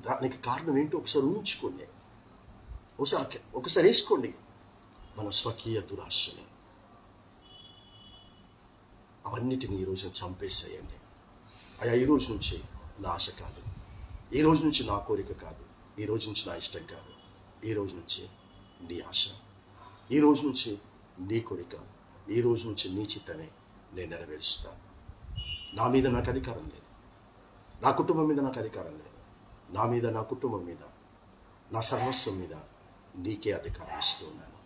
దానికి కారణం ఏంటో ఒకసారి ఊహించుకోండి. ఒకసారి వేసుకోండి. మన స్వకీయ దురాశని అవన్నిటిని ఈరోజు చంపేసేయండి. అయ్యా, ఈ రోజు నుంచి నా ఆశ కాదు, ఈ రోజు నుంచి నా కోరిక కాదు, ఈ రోజు నుంచి నా ఇష్టం కాదు, ఈ రోజు నుంచి నీ ఆశ, ఈ రోజు నుంచి నీ కోరిక, ఈ రోజు నుంచి నీ చిత్తమే నేను నెరవేరుస్తాను. నా మీద నాకు అధికారం లేదు, నా కుటుంబం మీద నాకు అధికారం లేదు, నా మీద, నా కుటుంబం మీద, నా సర్వస్వం మీద నీకే అధికారం ఇస్తూ ఉన్నాను.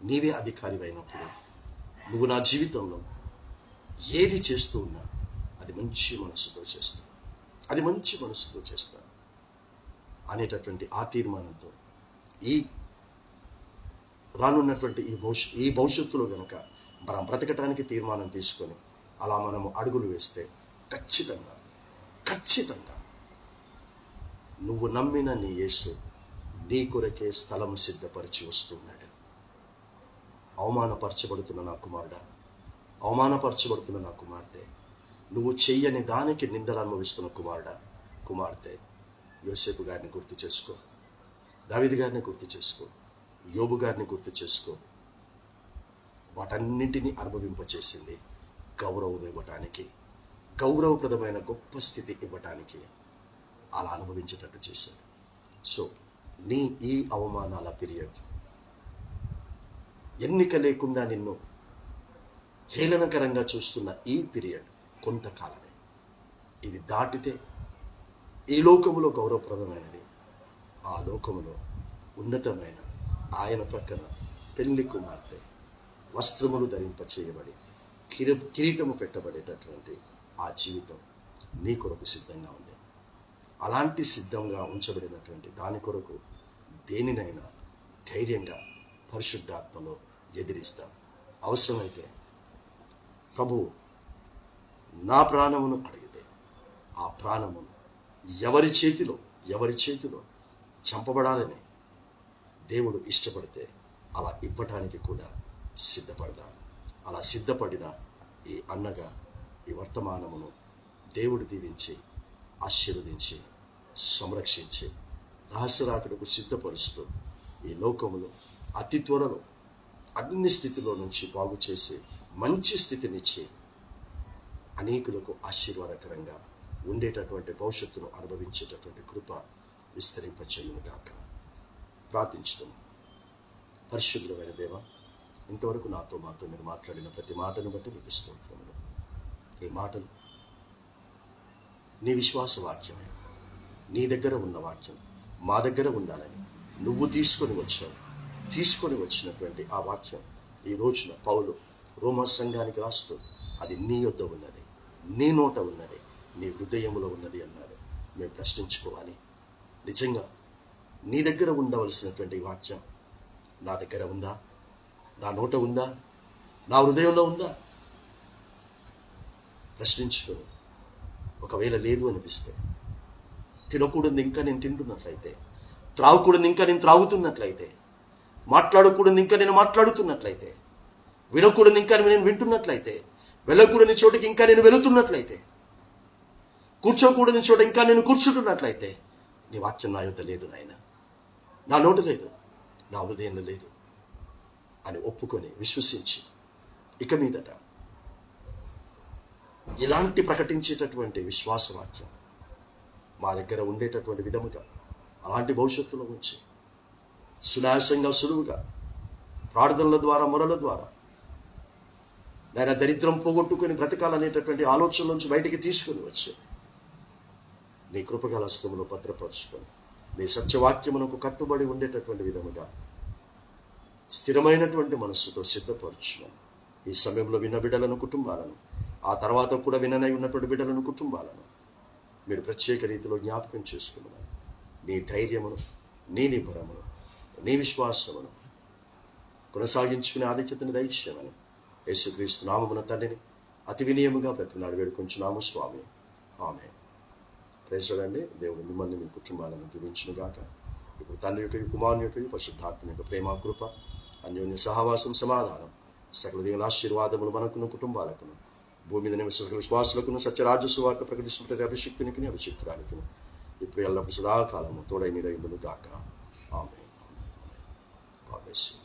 నీవే అధికారి అయినప్పుడు నువ్వు నా జీవితంలో ఏది చేస్తూ ఉన్నా అది మంచి మనసుతో చేస్తాను, అది మంచి మనసుతో చేస్తాను అనేటటువంటి ఆ తీర్మానంతో ఈ రానున్నటువంటి ఈ భవిష్యత్తులో కనుక మనం బ్రతకటానికి తీర్మానం తీసుకొని అలా మనము అడుగులు వేస్తే ఖచ్చితంగా నువ్వు నమ్మిన నీ యేసు నీ కొరకే స్థలము సిద్ధపరిచి వస్తున్నాడు. అవమానపరచబడుతున్న నా కుమారుడా, అవమానపరచబడుతున్న నా కుమార్తె, నువ్వు చెయ్యని దానికి నిందలు అనుభవిస్తున్న కుమారుడా, కుమార్తె, యోసేపు గారిని గుర్తు చేసుకో, దావీదు గారిని గుర్తు చేసుకో, యోబు గారిని గుర్తు చేసుకో. వాటన్నింటినీ అనుభవింపచేసింది గౌరవం ఇవ్వటానికి, గౌరవప్రదమైన గొప్ప స్థితి ఇవ్వటానికి. అలా అనుభవించేటట్టు చేశాడు. సో నీ ఈ అవమానాల పీరియడ్, ఎన్నిక లేకుండా నిన్ను హేళనకరంగా చూస్తున్న ఈ పీరియడ్ కొంతకాలమే. ఇది దాటితే ఈ లోకములో గౌరవప్రదమైనది, ఆ లోకములో ఉన్నతమైన ఆయన ప్రక్కన పెళ్లి కుమార్తె వస్త్రములు ధరింపచేయబడి కిరీటము పెట్టబడేటటువంటి ఆ జీవితం నీ కొరకు సిద్ధంగా ఉంది. అలాంటి సిద్ధంగా ఉంచబడినటువంటి దాని కొరకు దేనినైనా ధైర్యంగా పరిశుద్ధాత్మలో ఎదిరిస్తాం. అవసరమైతే ప్రభువు నా ప్రాణమును అడిగితే ఆ ప్రాణమును ఎవరి చేతిలో చంపబడాలని దేవుడు ఇష్టపడితే అలా ఇవ్వటానికి కూడా సిద్ధపడదాం. అలా సిద్ధపడిన ఈ అన్నగా ఈ వర్తమానమును దేవుడు దీవించి ఆశీర్వదించి సంరక్షించి రహస్యరాకడకు సిద్ధపరుస్తూ ఈ లోకములో అతి త్వరలో అన్ని స్థితిలో నుంచి బాగు చేసి మంచి స్థితినిచ్చి అనేకులకు ఆశీర్వాదకరంగా ఉండేటటువంటి భవిష్యత్తును అనుభవించేటటువంటి కృప విస్తరింపచేయును గాక. ప్రార్థించడం. పరిశుద్ధమైన దేవ, ఇంతవరకు మాతో మీరు మాట్లాడిన ప్రతి మాటను బట్టి మీకు స్తోత్రములు. ఈ మాటలు నీ విశ్వాస వాక్యమే, నీ దగ్గర ఉన్న వాక్యం మా దగ్గర ఉండాలని నువ్వు తీసుకొని వచ్చినటువంటి ఆ వాక్యం ఈ రోజున పౌలు రోమా సంఘానికి రాస్తూ అది నీ యొద్ద ఉన్నది, నీ నోట ఉన్నది, నీ హృదయంలో ఉన్నది అన్నాడు. మేము ప్రశ్నించుకోవాలి, నిజంగా నీ దగ్గర ఉండవలసినటువంటి వాక్యం నా దగ్గర ఉందా, నా నోట ఉందా, నా హృదయంలో ఉందా? ప్రశ్నించుకొని ఒకవేళ లేదు అనిపిస్తే, తినకూడదు ఇంకా నేను తింటున్నట్లయితే, త్రాగకూడదు ఇంకా నేను త్రాగుతున్నట్లయితే, మాట్లాడకూడదు ఇంకా నేను మాట్లాడుతున్నట్లయితే, వినకూడదు ఇంకా నేను వింటున్నట్లయితే, వెళ్ళకూడని చోటికి ఇంకా నేను వెళుతున్నట్లయితే, కూర్చోకూడని చోట ఇంకా నేను కూర్చుంటున్నట్లయితే, నీ వాక్యం నా యొద్ద లేదు నాయన, నా నోట లేదు, నా హృదయంలో లేదు అని ఒప్పుకొని విశ్వసించి ఇక మీదట ఇలాంటి ప్రకటించేటటువంటి విశ్వాసవాక్యం మా దగ్గర ఉండేటటువంటి విధముగా అలాంటి భవిష్యత్తులో ఉంచి సునాయాసంగా సులువుగా ప్రార్థనల ద్వారా మొరల ద్వారా నేను దరిద్రం పోగొట్టుకుని బ్రతకాలనేటటువంటి ఆలోచన నుంచి బయటికి తీసుకుని వచ్చి నీ కృపగల హస్తములో భద్రపరుచుకొని నీ సత్యవాక్యమునకు కట్టుబడి ఉండేటటువంటి విధముగా స్థిరమైనటువంటి మనస్సుతో సిద్ధపరచున్నాను. ఈ సమయంలో విన్న బిడ్డలను కుటుంబాలను, ఆ తర్వాత కూడా విననై ఉన్నటువంటి బిడ్డలను కుటుంబాలను మీరు ప్రత్యేక రీతిలో జ్ఞాపకం చేసుకున్నారు. నీ ధైర్యమును, నీ నిబ్బరమును, నీ విశ్వాసమును కొనసాగించుకునే ఆధిక్యతను దయచేయమని యేసుక్రీస్తు నామమున తండ్రిని అతి వినయముగా బ్రతిమలాడి వేడుకొంచున్నాము స్వామి. ఆమేన్. Praise lord. దేవుడు మిమ్మల్ని మీ కుటుంబాలను దీవించును గాక. ఇప్పుడు తండ్రి యొక్క, కుమారుని యొక్క, పరిశుద్ధాత్మ యొక్క ప్రేమ, కృప, అన్యోన్య సహవాసం, సమాధానం, సకల దేవుని ఆశీర్వాదములు మనకును కుటుంబాలకును, భూమి మీద నివసించిన విశ్వాసులకును, సత్యరాజ్య సువార్త ప్రకటిస్తున్న ప్రతి అభిషిక్తునికి అభిషిక్తురానికి ఇప్పుడు ఎల్లప్పుడు సదాకాలము తోడై మీద ఇండును గాక. ఆమేన్. God bless you.